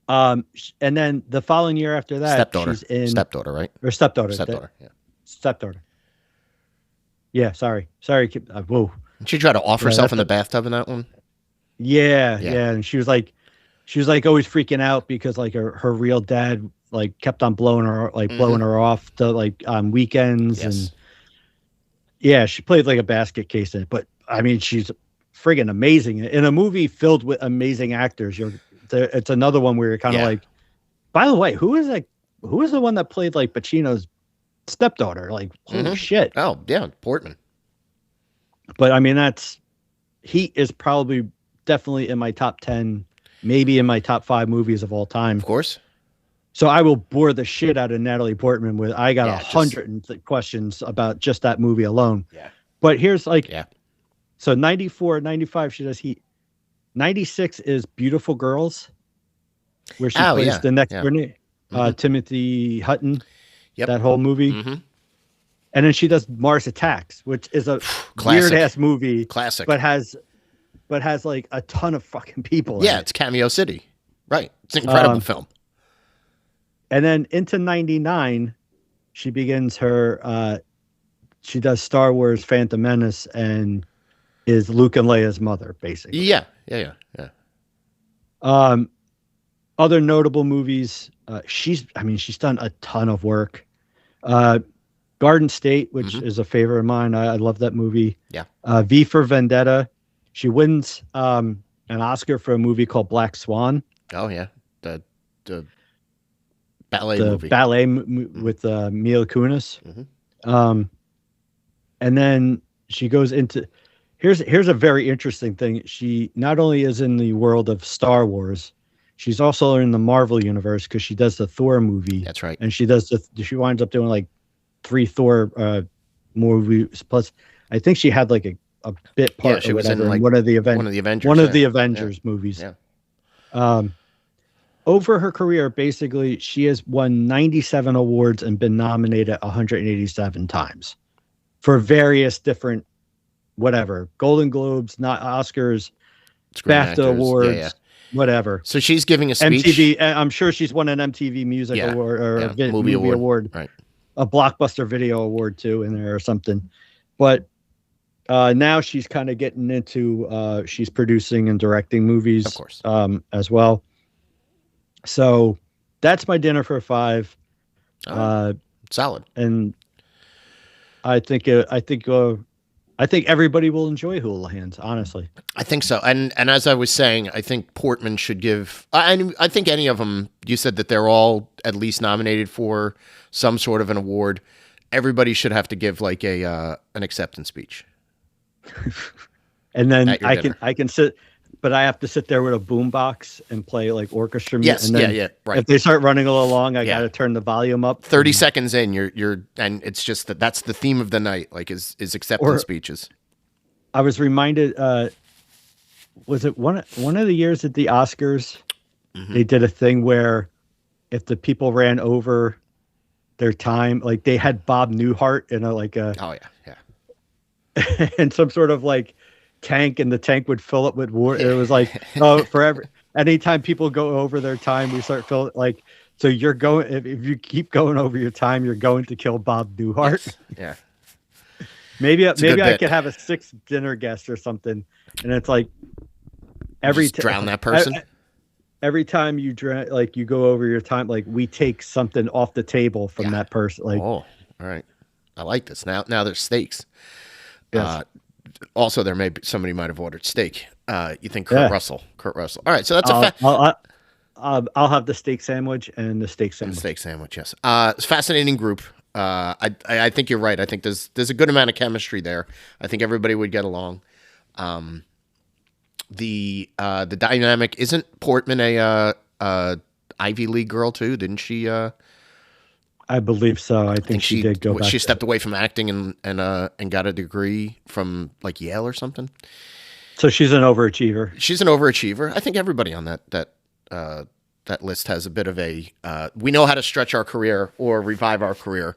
S3: And then the following year after that, she's in
S2: Stepdaughter, right?
S3: Or Stepdaughter.
S2: Yeah.
S3: Stepdaughter. Yeah. Sorry. Whoa.
S2: Did she try to off herself in the bathtub in that one?
S3: Yeah. And she was always freaking out because her real dad kept on blowing her off to on weekends.
S2: Yes.
S3: And yeah, she played a basket case in it. But I mean, she's friggin' amazing in a movie filled with amazing actors. It's another one where you're kind of By the way, who is like who is the one that played like Pacino's stepdaughter? Like, holy shit.
S2: Oh, yeah, Portman.
S3: But I mean, he is probably definitely in my top 10, maybe in my top 5 movies of all time.
S2: Of course.
S3: So I will bore the shit out of Natalie Portman with, I got 100 questions about just that movie alone.
S2: Yeah.
S3: But here's like, so 94, 95, she does Heat. 96 is Beautiful Girls, where she plays the next door Timothy Hutton. Yep. That whole movie. Mm-hmm. And then she does Mars Attacks, which is a weird ass movie.
S2: Classic.
S3: But has like a ton of fucking people.
S2: Yeah, it's Cameo City. Right. It's an incredible film.
S3: And then into 99, she begins her she does Star Wars Phantom Menace and is Luke and Leia's mother, basically.
S2: Yeah.
S3: Other notable movies, she's done a ton of work. Garden State, which is a favorite of mine. I love that movie.
S2: Yeah.
S3: V for Vendetta. She wins an Oscar for a movie called Black Swan.
S2: Oh yeah, the ballet movie.
S3: With Mila Kunis. Mm-hmm. And then she goes into here's a very interesting thing. She not only is in the world of Star Wars, she's also in the Marvel universe because she does the Thor movie.
S2: That's right.
S3: And she winds up doing like 3 Thor movies. Plus, I think she had like a bit part. Yeah, she was in like one of the Avengers movies. Yeah. Over her career, basically, she has won 97 awards and been nominated 187 times for various different, Golden Globes, not Oscars, BAFTA awards, whatever.
S2: So she's giving a speech.
S3: MTV. I'm sure she's won an MTV Music Award or a movie award.
S2: Right.
S3: A Blockbuster Video Award too in there or something. But now she's kind of getting into she's producing and directing movies,
S2: of course,
S3: as well. So that's my dinner for 5.
S2: Solid.
S3: And I think everybody will enjoy Hula Hands, honestly.
S2: I think so. And as I was saying, I think Portman should give, I think any of them, you said that they're all at least nominated for some sort of an award. Everybody should have to give like an acceptance speech.
S3: And then I can sit, but I have to sit there with a boombox and play like orchestra music.
S2: Yes,
S3: and then
S2: right.
S3: If they start running along, I got to turn the volume up.
S2: 30 seconds in, and it's just that's the theme of the night, like is acceptance speeches.
S3: I was reminded, was it one of the years at the Oscars? Mm-hmm. They did a thing where if the people ran over their time, like they had Bob Newhart in and some sort of like tank, and the tank would fill up with water. It was like, forever. Anytime people go over their time, we start filling like. So you're going if you keep going over your time, you're going to kill Bob Newhart.
S2: Yes. Yeah.
S3: maybe I could have a 6th dinner guest or something, and it's like
S2: drown that person.
S3: Every time you you go over your time, like we take something off the table from that person. Like,
S2: all right, I like this. Now there's stakes.
S3: Yes.
S2: Also, somebody might have ordered steak. You think Kurt Russell? Kurt Russell. All right, so that's
S3: I'll have the steak sandwich and the steak sandwich.
S2: The steak sandwich, yes. It's a fascinating group. I think you're right. I think there's a good amount of chemistry there. I think everybody would get along. The dynamic, isn't Portman a Ivy League girl too? Didn't she?
S3: I believe so. I think she did go back.
S2: She stepped away from acting and got a degree from like Yale or something.
S3: So she's an overachiever.
S2: She's an overachiever. I think everybody on that list has a bit of a. We know how to stretch our career or revive our career,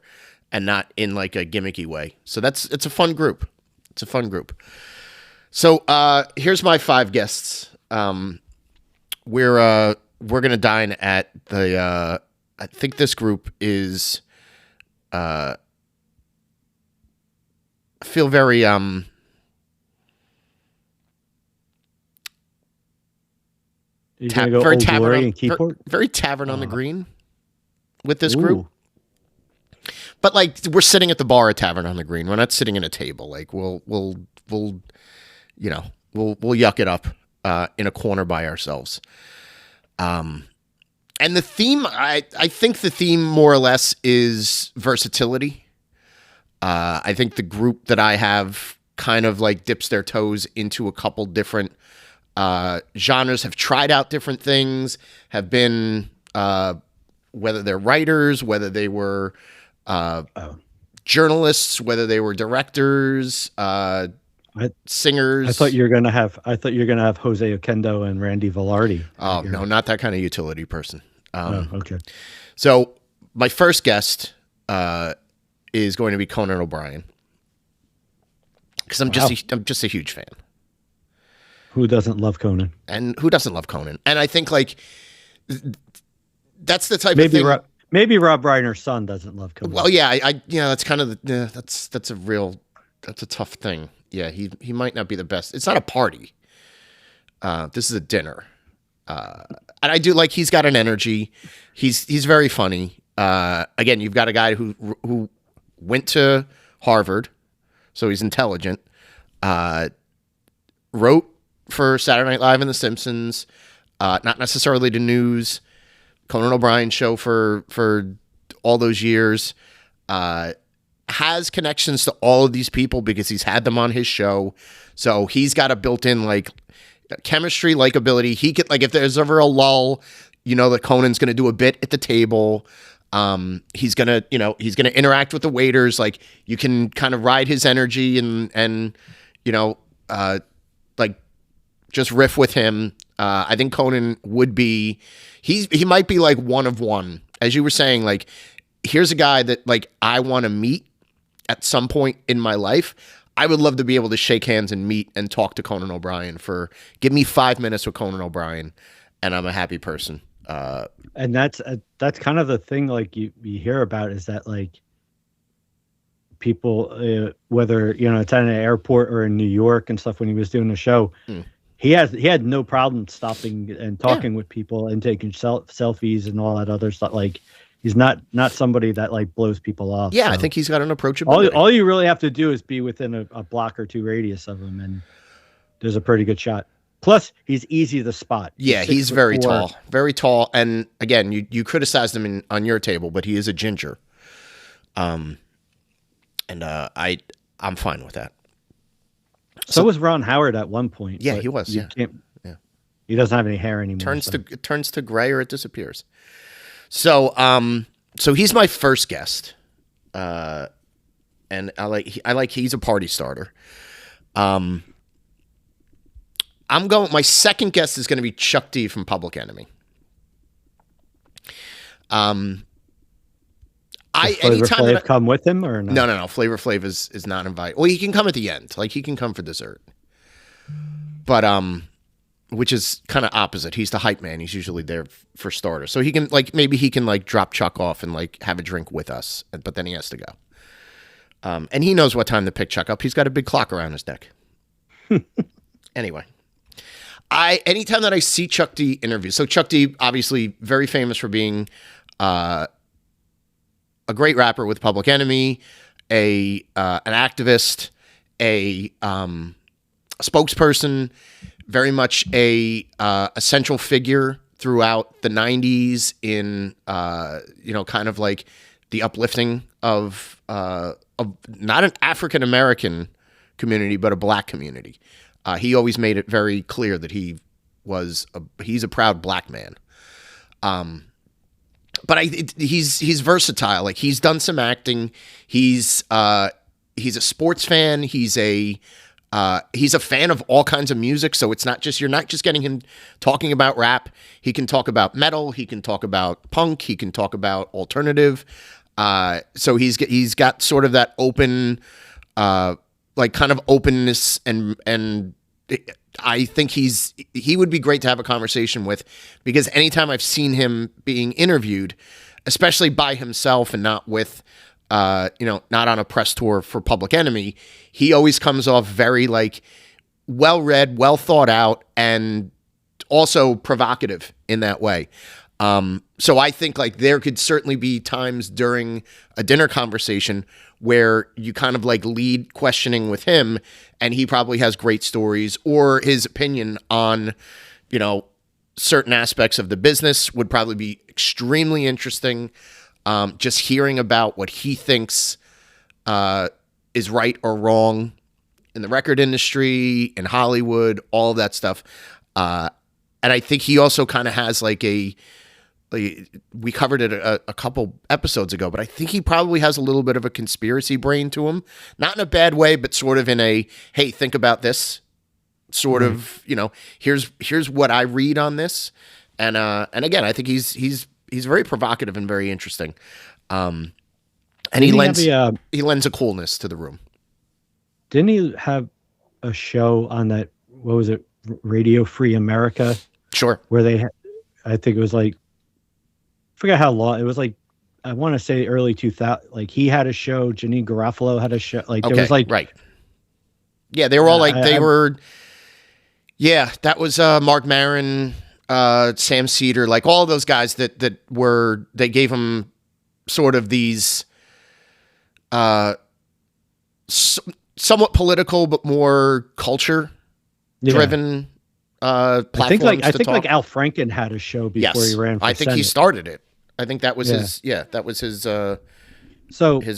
S2: and not in like a gimmicky way. So it's a fun group. It's a fun group. So here's my 5 guests. We're gonna dine at the. I think this group is. I feel very
S3: very
S2: tavern on the green with this group. But like we're sitting at the bar at Tavern on the Green. We're not sitting at a table. Like we'll yuck it up in a corner by ourselves. And the theme, I think the theme more or less is versatility. I think the group that I have kind of like dips their toes into a couple different genres, have tried out different things, have been, whether they're writers, whether they were journalists, whether they were directors, singers.
S3: I thought you were gonna have Jose Oquendo and Randy Velarde.
S2: Oh no, not that kind of utility person.
S3: Okay.
S2: So my first guest is going to be Conan O'Brien, because I'm just a huge fan.
S3: Who doesn't love Conan?
S2: And who doesn't love Conan? And I think like that's the type of thing.
S3: Maybe Rob Reiner's son doesn't love Conan.
S2: Well, yeah, that's kind of that's a tough thing. Yeah, he might not be the best. It's not a party. This is a dinner. And I do like, he's got an energy. He's very funny. Again, you've got a guy who went to Harvard, so he's intelligent. Wrote for Saturday Night Live and The Simpsons, not necessarily the news. Conan O'Brien show for all those years. Has connections to all of these people because he's had them on his show. So he's got a built-in like chemistry, likability. He could, like, if there's ever a lull, that Conan's going to do a bit at the table. He's going to interact with the waiters. Like, you can kind of ride his energy and like just riff with him. I think Conan would be, he might be like one of one. As you were saying, like, here's a guy that like I want to meet at some point in my life. I would love to be able to shake hands and meet and talk to Conan O'Brien give me 5 minutes with Conan O'Brien, and I'm a happy person.
S3: And that's kind of the thing, like you hear about, is that like people, whether it's at an airport or in New York and stuff, when he was doing the show, he had no problem stopping and talking with people and taking selfies and all that other stuff. Like, he's not somebody that like blows people off.
S2: Yeah, so I think he's got an approachability.
S3: All you really have to do is be within a block or two radius of him, and there's a pretty good shot. Plus, he's easy to spot.
S2: Yeah, he's very tall. Very tall. And again, you criticized him on your table, but he is a ginger. And I'm fine with that.
S3: So was Ron Howard at one point.
S2: Yeah, he was. Yeah.
S3: He doesn't have any hair anymore.
S2: It turns to gray or it disappears. So he's my first guest. And I like he's a party starter. My second guest is going to be Chuck D from Public Enemy.
S3: Flavor Flav come with him or not?
S2: No. Flavor Flav is not invited. Well, he can come at the end. Like, he can come for dessert. But which is kind of opposite. He's the hype man. He's usually there for starters. So he can maybe he can drop Chuck off and have a drink with us, but then he has to go. And he knows what time to pick Chuck up. He's got a big clock around his neck. Anyway, anytime that I see Chuck D interviews, so Chuck D obviously very famous for being a great rapper with Public Enemy, an activist, a spokesperson, very much a central figure throughout the 90s in kind of like the uplifting of not an African American community but a black community. He always made it very clear that he's a proud black man. But he's versatile. Like, he's done some acting. He's a sports fan. He's a fan of all kinds of music. So you're not just getting him talking about rap. He can talk about metal. He can talk about punk. He can talk about alternative. So he's got sort of that open, kind of openness, and I think he would be great to have a conversation with, because anytime I've seen him being interviewed, especially by himself and not with, not on a press tour for Public Enemy, he always comes off very well read, well thought out, and also provocative in that way. So I think there could certainly be times during a dinner conversation where you kind of lead questioning with him, and he probably has great stories or his opinion on, certain aspects of the business would probably be extremely interesting. Just hearing about what he thinks is right or wrong in the record industry, in Hollywood, all of that stuff. And I think he also kind of has like we covered it a couple episodes ago, but I think he probably has a little bit of a conspiracy brain to him. Not in a bad way, but sort of in a, hey, think about this sort of, here's what I read on this. And again, I think he's very provocative and very interesting. And he lends a coolness to the room.
S3: Didn't he have a show on that, what was it, Radio Free America?
S2: Sure.
S3: Where they I think it was like, I forget how long, it was like, I want to say early 2000, like he had a show, Janine Garofalo had a show, like there was like.
S2: Right. Yeah, they were all like, that was Mark Maron, Sam Cedar, like all those guys that were, they gave him sort of these somewhat political but more culture driven platforms.
S3: I think like Al Franken had a show before he ran for
S2: I think
S3: Senate.
S2: he started it. I think that was his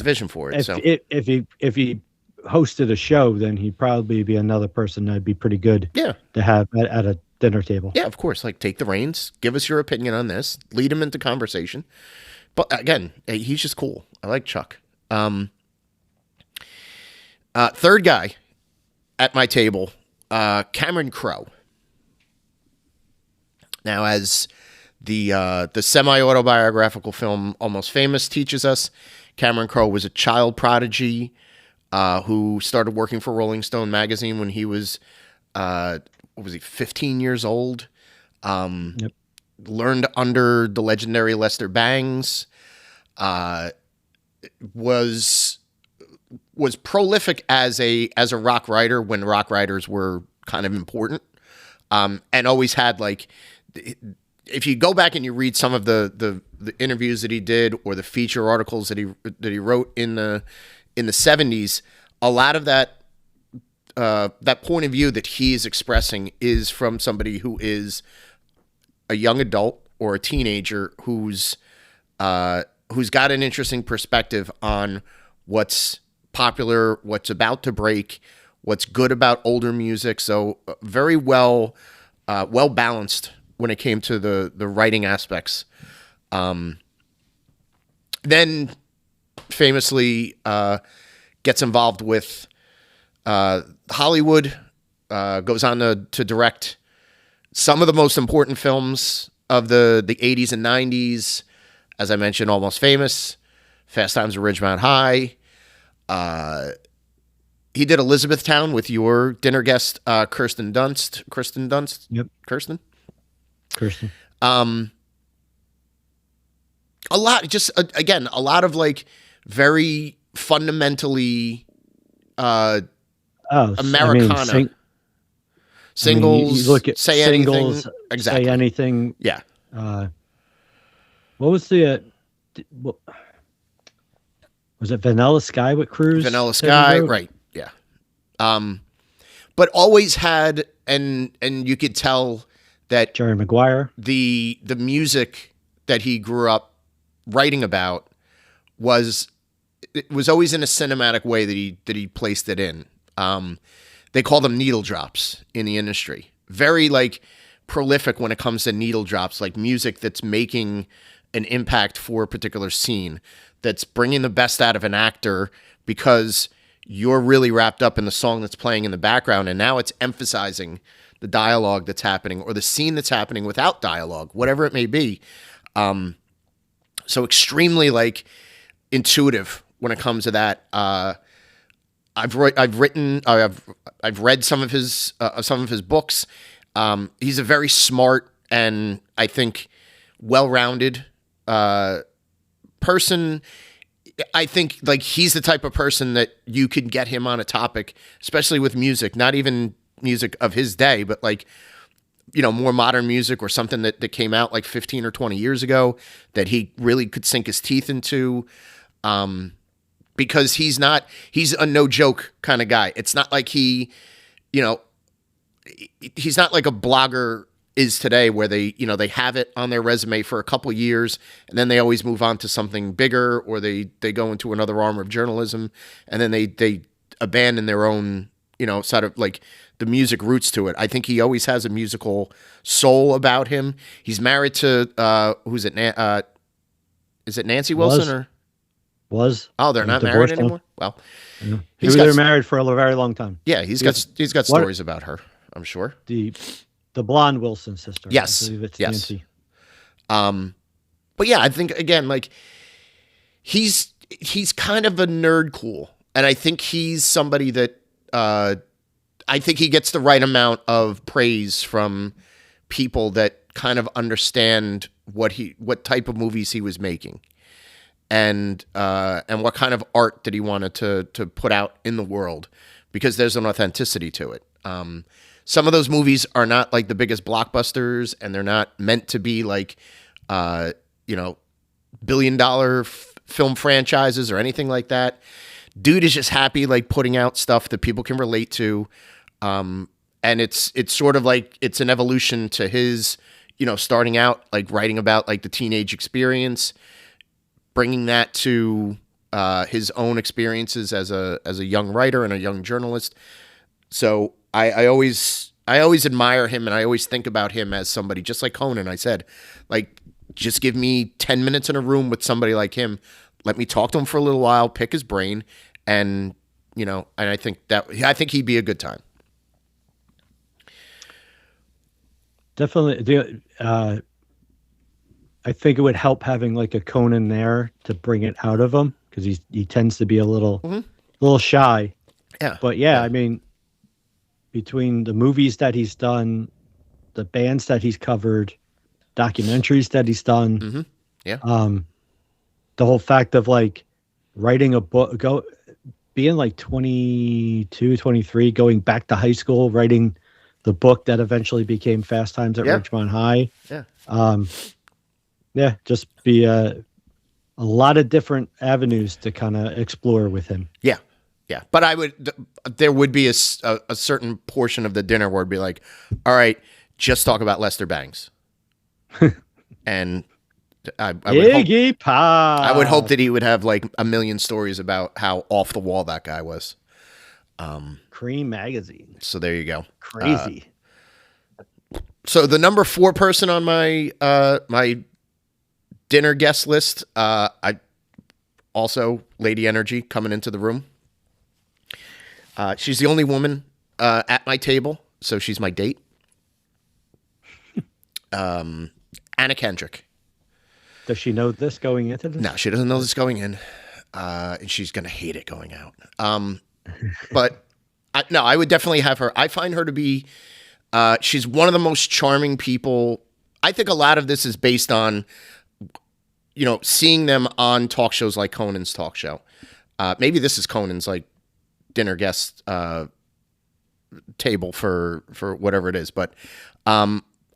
S2: vision for it.
S3: If he hosted a show, then he'd probably be another person that'd be pretty good to have at a dinner table.
S2: Yeah, of course. Like, take the reins, give us your opinion on this, lead him into conversation. But again, he's just cool. I like Chuck. Third guy at my table, Cameron Crowe. Now, as the semi-autobiographical film Almost Famous teaches us, Cameron Crowe was a child prodigy who started working for Rolling Stone magazine when he was 15 years old. Learned under the legendary Lester Bangs. Was prolific as a rock writer when rock writers were kind of important, and always had, like, if you go back and you read some of the interviews that he did or the feature articles that he wrote in the 70s, a lot of that point of view that he is expressing is from somebody who is a young adult or a teenager who's got an interesting perspective on what's popular, what's about to break, what's good about older music. So very well balanced when it came to the writing aspects. Then famously gets involved with Hollywood, goes on to direct some of the most important films of the 80s and 90s. As I mentioned, Almost Famous, Fast Times at Ridgemont High. He did Elizabethtown with your dinner guest, Kirsten Dunst.
S3: Yep.
S2: Kirsten. A lot, just again, a lot of like very fundamentally Americana. Singles.
S3: You look at
S2: Say
S3: Singles.
S2: Anything. Exactly.
S3: Say Anything.
S2: Yeah.
S3: What was the? Was it Vanilla Sky with Cruise?
S2: Vanilla Sky, right? Yeah. But always had, and you could tell that
S3: Jerry Maguire.
S2: The music that he grew up writing about was always in a cinematic way that he placed it in. They call them needle drops in the industry. Very like prolific when it comes to needle drops, like music that's making an impact for a particular scene, that's bringing the best out of an actor because you're really wrapped up in the song that's playing in the background, and now it's emphasizing the dialogue that's happening or the scene that's happening without dialogue, whatever it may be. So extremely like intuitive when it comes to that. I've read some of his books. He's a very smart and I think well-rounded person. I think like he's the type of person that you could get him on a topic, especially with music, not even music of his day, but like, more modern music or something that came out like 15 or 20 years ago that he really could sink his teeth into. Because he's a no joke kind of guy. It's not like he's not like a blogger is today, where they, you know, they have it on their resume for a couple years, and then they always move on to something bigger, or they go into another arm of journalism, and then they abandon their own, you know, sort of like the music roots to it. I think he always has a musical soul about him. He's married to who's it? Is it Nancy Wilson
S3: was?
S2: Oh, they're not married anymore. Well,
S3: yeah. They're married for a very long time.
S2: Yeah, he's got stories about her, I'm sure.
S3: The blonde Wilson sister.
S2: Yes.
S3: I believe it's
S2: yes.
S3: Nancy.
S2: But yeah, I think again, like he's kind of a nerd cool. And I think he's somebody that I think he gets the right amount of praise from people that kind of understand what type of movies he was making. And what kind of art that he wanted to put out in the world, because there's an authenticity to it. Some of those movies are not like the biggest blockbusters, and they're not meant to be like, you know, billion-dollar film franchises or anything like that. Dude is just happy like putting out stuff that people can relate to, and it's sort of like it's an evolution to his, you know, starting out like writing about like the teenage experience, bringing that to his own experiences as a young writer and a young journalist. So I always admire him, and I always think about him as somebody just like Conan. I said, like, just give me 10 minutes in a room with somebody like him. Let me talk to him for a little while, pick his brain, and you know, and I think he'd be a good time.
S3: Definitely. I think it would help having like a Conan there to bring it out of him, because he tends to be a little shy.
S2: Yeah.
S3: But yeah, I mean, between the movies that he's done, the bands that he's covered, documentaries that he's done,
S2: yeah,
S3: the whole fact of like writing a book, being like 22, 23, going back to high school, writing the book that eventually became Fast Times at Ridgemont High.
S2: Yeah.
S3: Yeah, just be a lot of different avenues to kind of explore with him.
S2: Yeah. Yeah. But there would be a certain portion of the dinner where it'd be like, all right, just talk about Lester Bangs. And I would hope that he would have like a million stories about how off the wall that guy was.
S3: Cream Magazine.
S2: So there you go.
S3: Crazy.
S2: So the number 4 person on my my dinner guest list, I also Lady Energy coming into the room. She's the only woman at my table, so she's my date. Anna Kendrick.
S3: Does she know this going into this?
S2: No, she doesn't know this going in, and she's gonna hate it going out. But I would definitely have her. I find her to be. She's one of the most charming people. I think a lot of this is based on, you know, seeing them on talk shows like Conan's talk show. Maybe this is Conan's like dinner guest table for whatever it is, but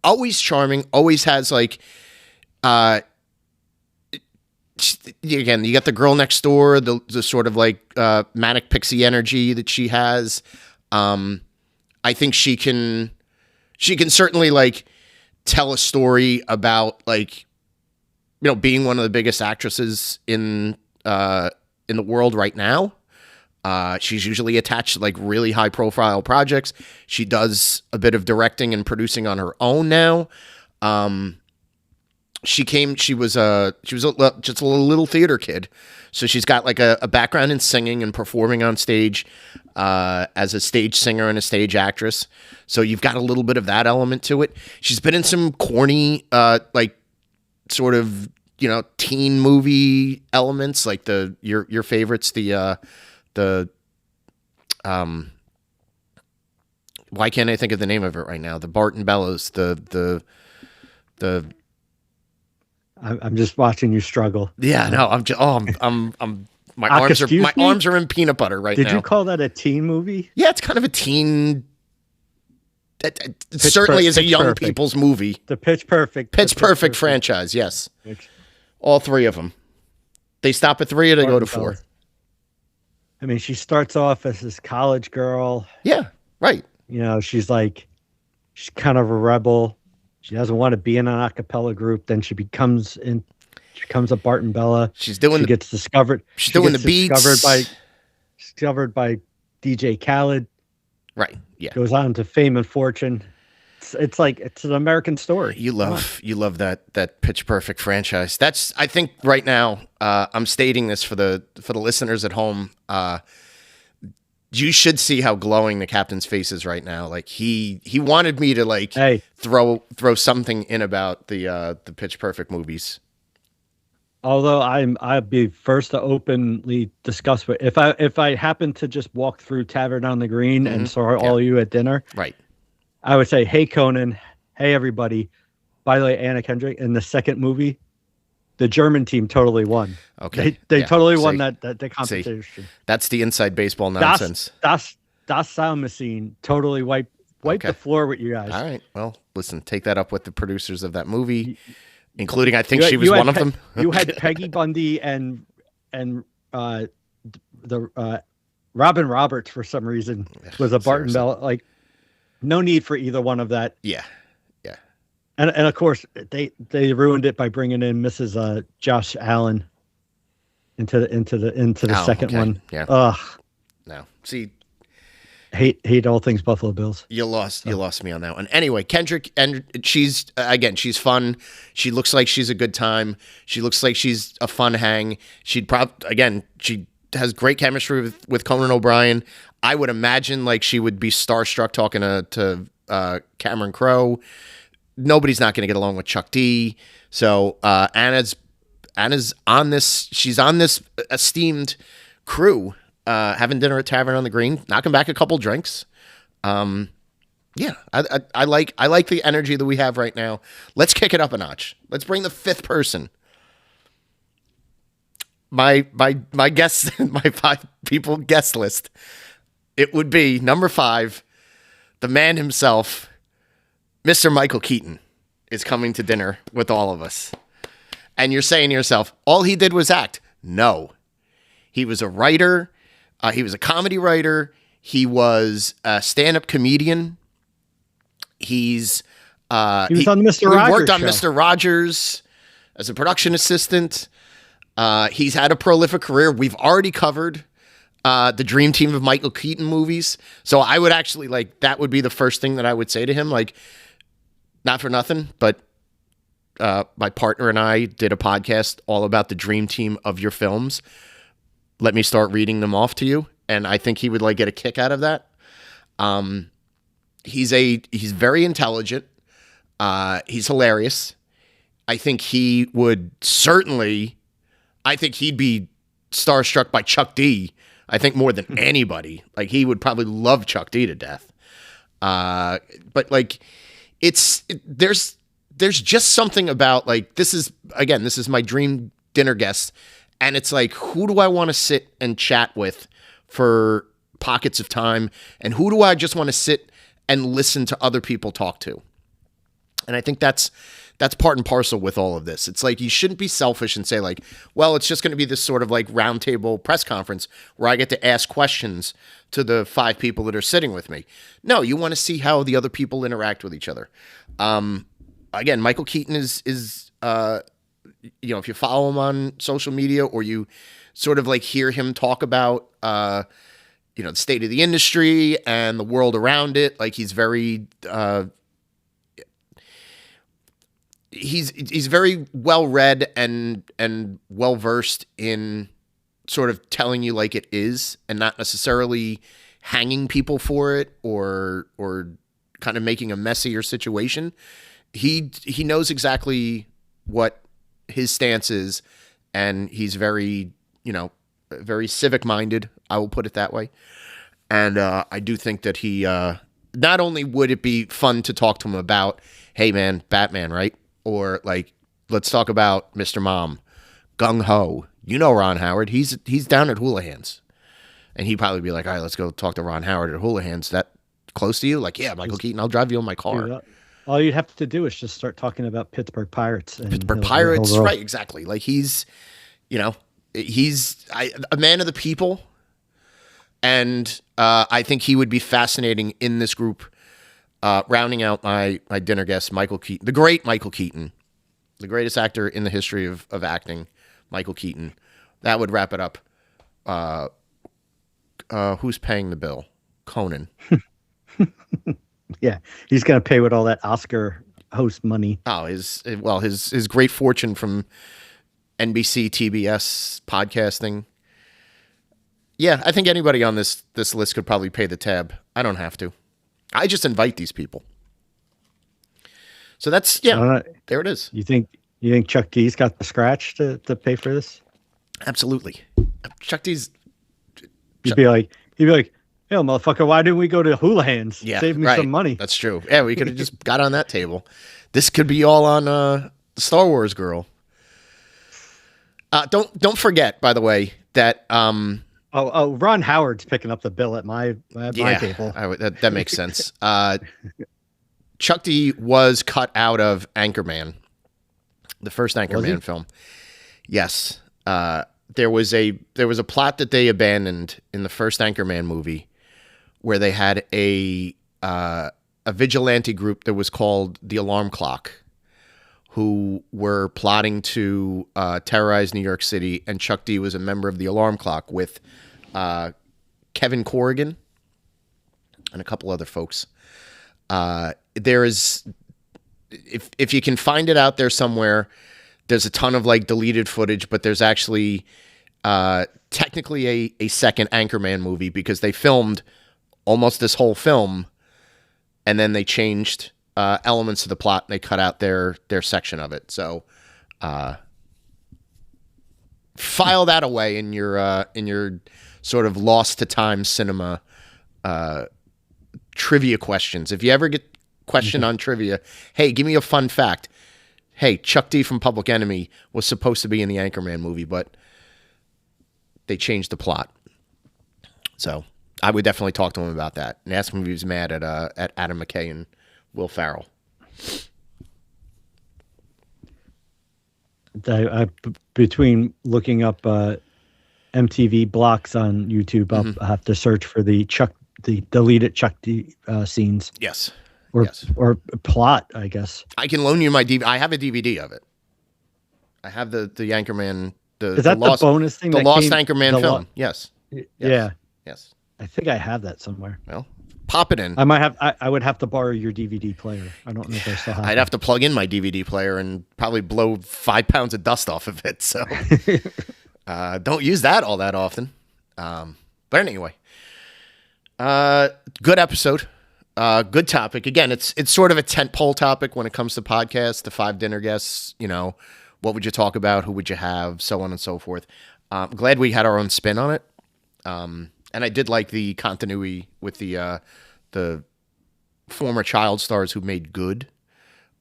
S2: always charming, always has like again, you got the girl next door, the sort of like manic pixie energy that she has. I think she can certainly like tell a story about like, you know, being one of the biggest actresses in the world right now. She's usually attached to like really high profile projects. She does a bit of directing and producing on her own now. She was just a little theater kid. So she's got like a background in singing and performing on stage as a stage singer and a stage actress. So you've got a little bit of that element to it. She's been in some corny, like sort of, you know, teen movie elements, like your favorites, why can't I think of the name of it right now? The Barton Bellows, the
S3: I'm just watching you struggle.
S2: Yeah, no, my arms are in peanut butter right now.
S3: Did you call that a teen movie?
S2: Yeah, it's kind of a teen. It certainly is a young people's movie.
S3: The Pitch Perfect
S2: franchise, yes. All 3 of them. They stop at 3 or they go to 4.
S3: I mean, she starts off as this college girl.
S2: Yeah, right.
S3: You know, she's kind of a rebel. She doesn't want to be in an a cappella group. Then she becomes a Barton Bella.
S2: She's doing.
S3: She gets discovered.
S2: She's doing the beats.
S3: Discovered by DJ Khaled.
S2: Right. Yeah.
S3: Goes on to fame and fortune. It's like it's an American story.
S2: You love that Pitch Perfect franchise. That's, I think right now, I'm stating this for the listeners at home. You should see how glowing the captain's face is right now. Like he wanted me to throw something in about the Pitch Perfect movies.
S3: Although I'd be first to openly discuss it. If I happen to just walk through Tavern on the Green and saw all of you at dinner,
S2: right,
S3: I would say, "Hey Conan, hey everybody." By the way, Anna Kendrick in the second movie, the German team totally won.
S2: Okay,
S3: they totally won that competition.
S2: That's the inside baseball nonsense.
S3: Das Sound Machine totally wiped the floor with you guys.
S2: All right, well, listen, take that up with the producers of that movie. Including, I think she was one of them.
S3: You had Peggy Bundy and the Robin Roberts for some reason was a Barton Bella. Like, no need for either one of that.
S2: Yeah.
S3: And of course they ruined it by bringing in Mrs. Josh Allen into the second one.
S2: Yeah.
S3: Ugh.
S2: No. See.
S3: Hate all things Buffalo Bills.
S2: You lost me on that one. Anyway, Kendrick, and she's fun. She looks like she's a good time. She looks like she's a fun hang. She has great chemistry with Conan O'Brien. I would imagine like she would be starstruck talking to Cameron Crowe. Nobody's not going to get along with Chuck D. So Anna's on this. She's on this esteemed crew. Having dinner at Tavern on the Green, knocking back a couple drinks. I like the energy that we have right now. Let's kick it up a notch. Let's bring the fifth person. My guest, my 5 people guest list. It would be number 5, the man himself, Mr. Michael Keaton, is coming to dinner with all of us. And you're saying to yourself, all he did was act. No, he was a writer. He was a comedy writer. He was a stand-up comedian. He was
S3: on Mr. Rogers.
S2: He worked on
S3: show.
S2: Mr. Rogers as a production assistant. He's had a prolific career. We've already covered the Dream Team of Michael Keaton movies. So I would actually that would be the first thing that I would say to him. Like, not for nothing, but my partner and I did a podcast all about the Dream Team of your films. Let me start reading them off to you, and I think he would get a kick out of that. He's very intelligent. He's hilarious. I think he would certainly. I think he'd be starstruck by Chuck D. I think more than anybody. Like, he would probably love Chuck D to death. But there's just something about this is my dream dinner guest. And it's like, who do I want to sit and chat with for pockets of time? And who do I just want to sit and listen to other people talk to? And I think that's part and parcel with all of this. It's like, you shouldn't be selfish and say well, it's just going to be this sort of roundtable press conference where I get to ask questions to the 5 people that are sitting with me. No, you want to see how the other people interact with each other. Again, Michael Keaton is if you follow him on social media, or you sort of hear him talk about, the state of the industry and the world around it. He's very, he's very well read and well versed in sort of telling you like it is, and not necessarily hanging people for it or kind of making a messier situation. He knows exactly what his stance is, and he's very, very civic minded. I will put it that way. And I do think that he, not only would it be fun to talk to him about, hey man, Batman, right? Or let's talk about Mr. Mom, Gung Ho. Ron Howard, he's down at Houlihan's. And he'd probably be like, all right, let's go talk to Ron Howard at Houlihan's. That close to you? Yeah, Michael Keaton, I'll drive you in my car.
S3: All you'd have to do is just start talking about Pittsburgh Pirates.
S2: Right, exactly. He's a man of the people. And I think he would be fascinating in this group. rounding out my dinner guest, Michael Keaton, the great Michael Keaton, the greatest actor in the history of acting, Michael Keaton. That would wrap it up. Who's paying the bill? Conan.
S3: Yeah, he's gonna pay with all that Oscar host money.
S2: Oh, his great fortune from NBC, TBS podcasting. Yeah, I think anybody on this list could probably pay the tab. I don't have to. I just invite these people. So that's there it is.
S3: You think Chuck D's got the scratch to pay for this?
S2: Absolutely. Chuck D's.
S3: He'd be like, yo, motherfucker, why didn't we go to Houlihan's?
S2: Yeah,
S3: Save me some money.
S2: That's true. Yeah, we could have just got on that table. This could be all on Star Wars Girl. Don't forget, by the way, that
S3: Ron Howard's picking up the bill at my table.
S2: That makes sense. Chuck D was cut out of Anchorman, the first Anchorman film. Yes. There was a plot that they abandoned in the first Anchorman movie where they had a vigilante group that was called the Alarm Clock, who were plotting to terrorize New York City, and Chuck D was a member of the Alarm Clock with Kevin Corrigan and a couple other folks. There is, if you can find it out there somewhere, there's a ton of like deleted footage, but there's actually technically a second Anchorman movie because they filmed almost this whole film and then they changed elements of the plot and they cut out their section of it. So file that away in your sort of lost to time cinema trivia questions. If you ever get questioned on trivia, hey, give me a fun fact. Hey, Chuck D from Public Enemy was supposed to be in the Anchorman movie, but they changed the plot. So I would definitely talk to him about that and ask him if he was mad at Adam McKay and Will Ferrell.
S3: Between looking up MTV blocks on YouTube, I'll have to search for the deleted Chuck D scenes.
S2: Yes.
S3: Or plot, I guess.
S2: I can loan you my DVD. I have a DVD of it. I have the Anchorman.
S3: Is that the bonus thing?
S2: The Lost Anchorman film. Yes.
S3: Yeah.
S2: Yes.
S3: I think I have that somewhere.
S2: Well, pop it in.
S3: I might have. I would have to borrow your DVD player. I don't know if I still have.
S2: I'd have to plug in my DVD player and probably blow 5 pounds of dust off of it. So don't use that all that often. But anyway, good episode. Good topic. Again, it's sort of a tentpole topic when it comes to podcasts. The 5 dinner guests. You know, what would you talk about? Who would you have? So on and so forth. I'm glad we had our own spin on it. And I did like the continuity with the former child stars who made good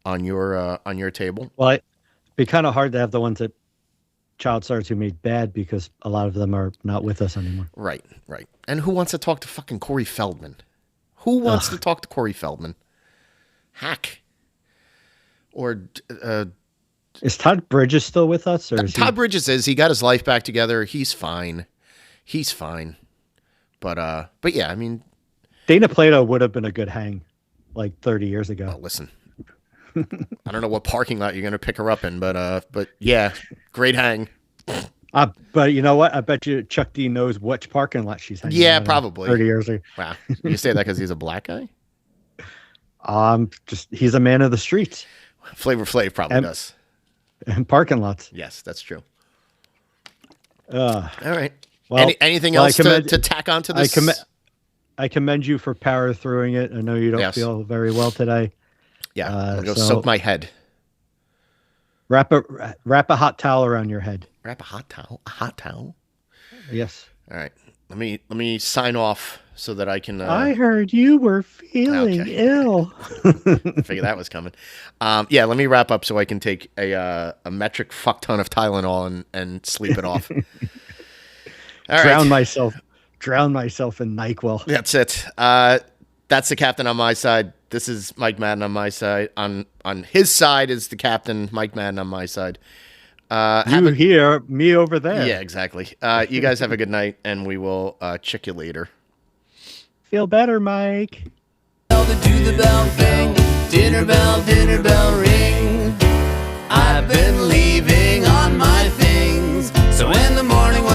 S2: on your table.
S3: Well, it'd be kind of hard to have the ones that child stars who made bad because a lot of them are not with us anymore.
S2: Right. And who wants to talk to fucking Corey Feldman? Who wants to talk to Corey Feldman? Hack. Or
S3: is Todd Bridges still with us? Or
S2: Todd Bridges is. He got his life back together. He's fine. But yeah, I mean,
S3: Dana Plato would have been a good hang like 30 years ago.
S2: Well, listen, I don't know what parking lot you're going to pick her up in, but yeah, great hang.
S3: But you know what? I bet you Chuck D knows which parking lot she's hanging.
S2: Yeah, probably
S3: 30 years ago.
S2: Wow, you say that because he's a black guy?
S3: He's a man of the streets.
S2: Flavor Flav probably does.
S3: And parking lots.
S2: Yes, that's true.
S3: All
S2: right. Well, anything else to tack onto this?
S3: I commend you for power throughing it. I know you don't feel very well today.
S2: Yeah, I'll go soak my head.
S3: Wrap a hot towel around your head.
S2: Wrap a hot towel? A hot towel?
S3: Yes.
S2: All right. Let me sign off so that I can.
S3: I heard you were feeling ill.
S2: I figured that was coming. Yeah, let me wrap up so I can take a metric fuck ton of Tylenol and sleep it off.
S3: Drown myself in NyQuil.
S2: That's it. That's the captain on my side. This is Mike Madden on my side. On his side is the captain, Mike Madden on my side.
S3: Here, me over there.
S2: Yeah, exactly. You guys have a good night, and we will check you later.
S3: Feel better, Mike.
S1: The the bell thing. Dinner bell ring.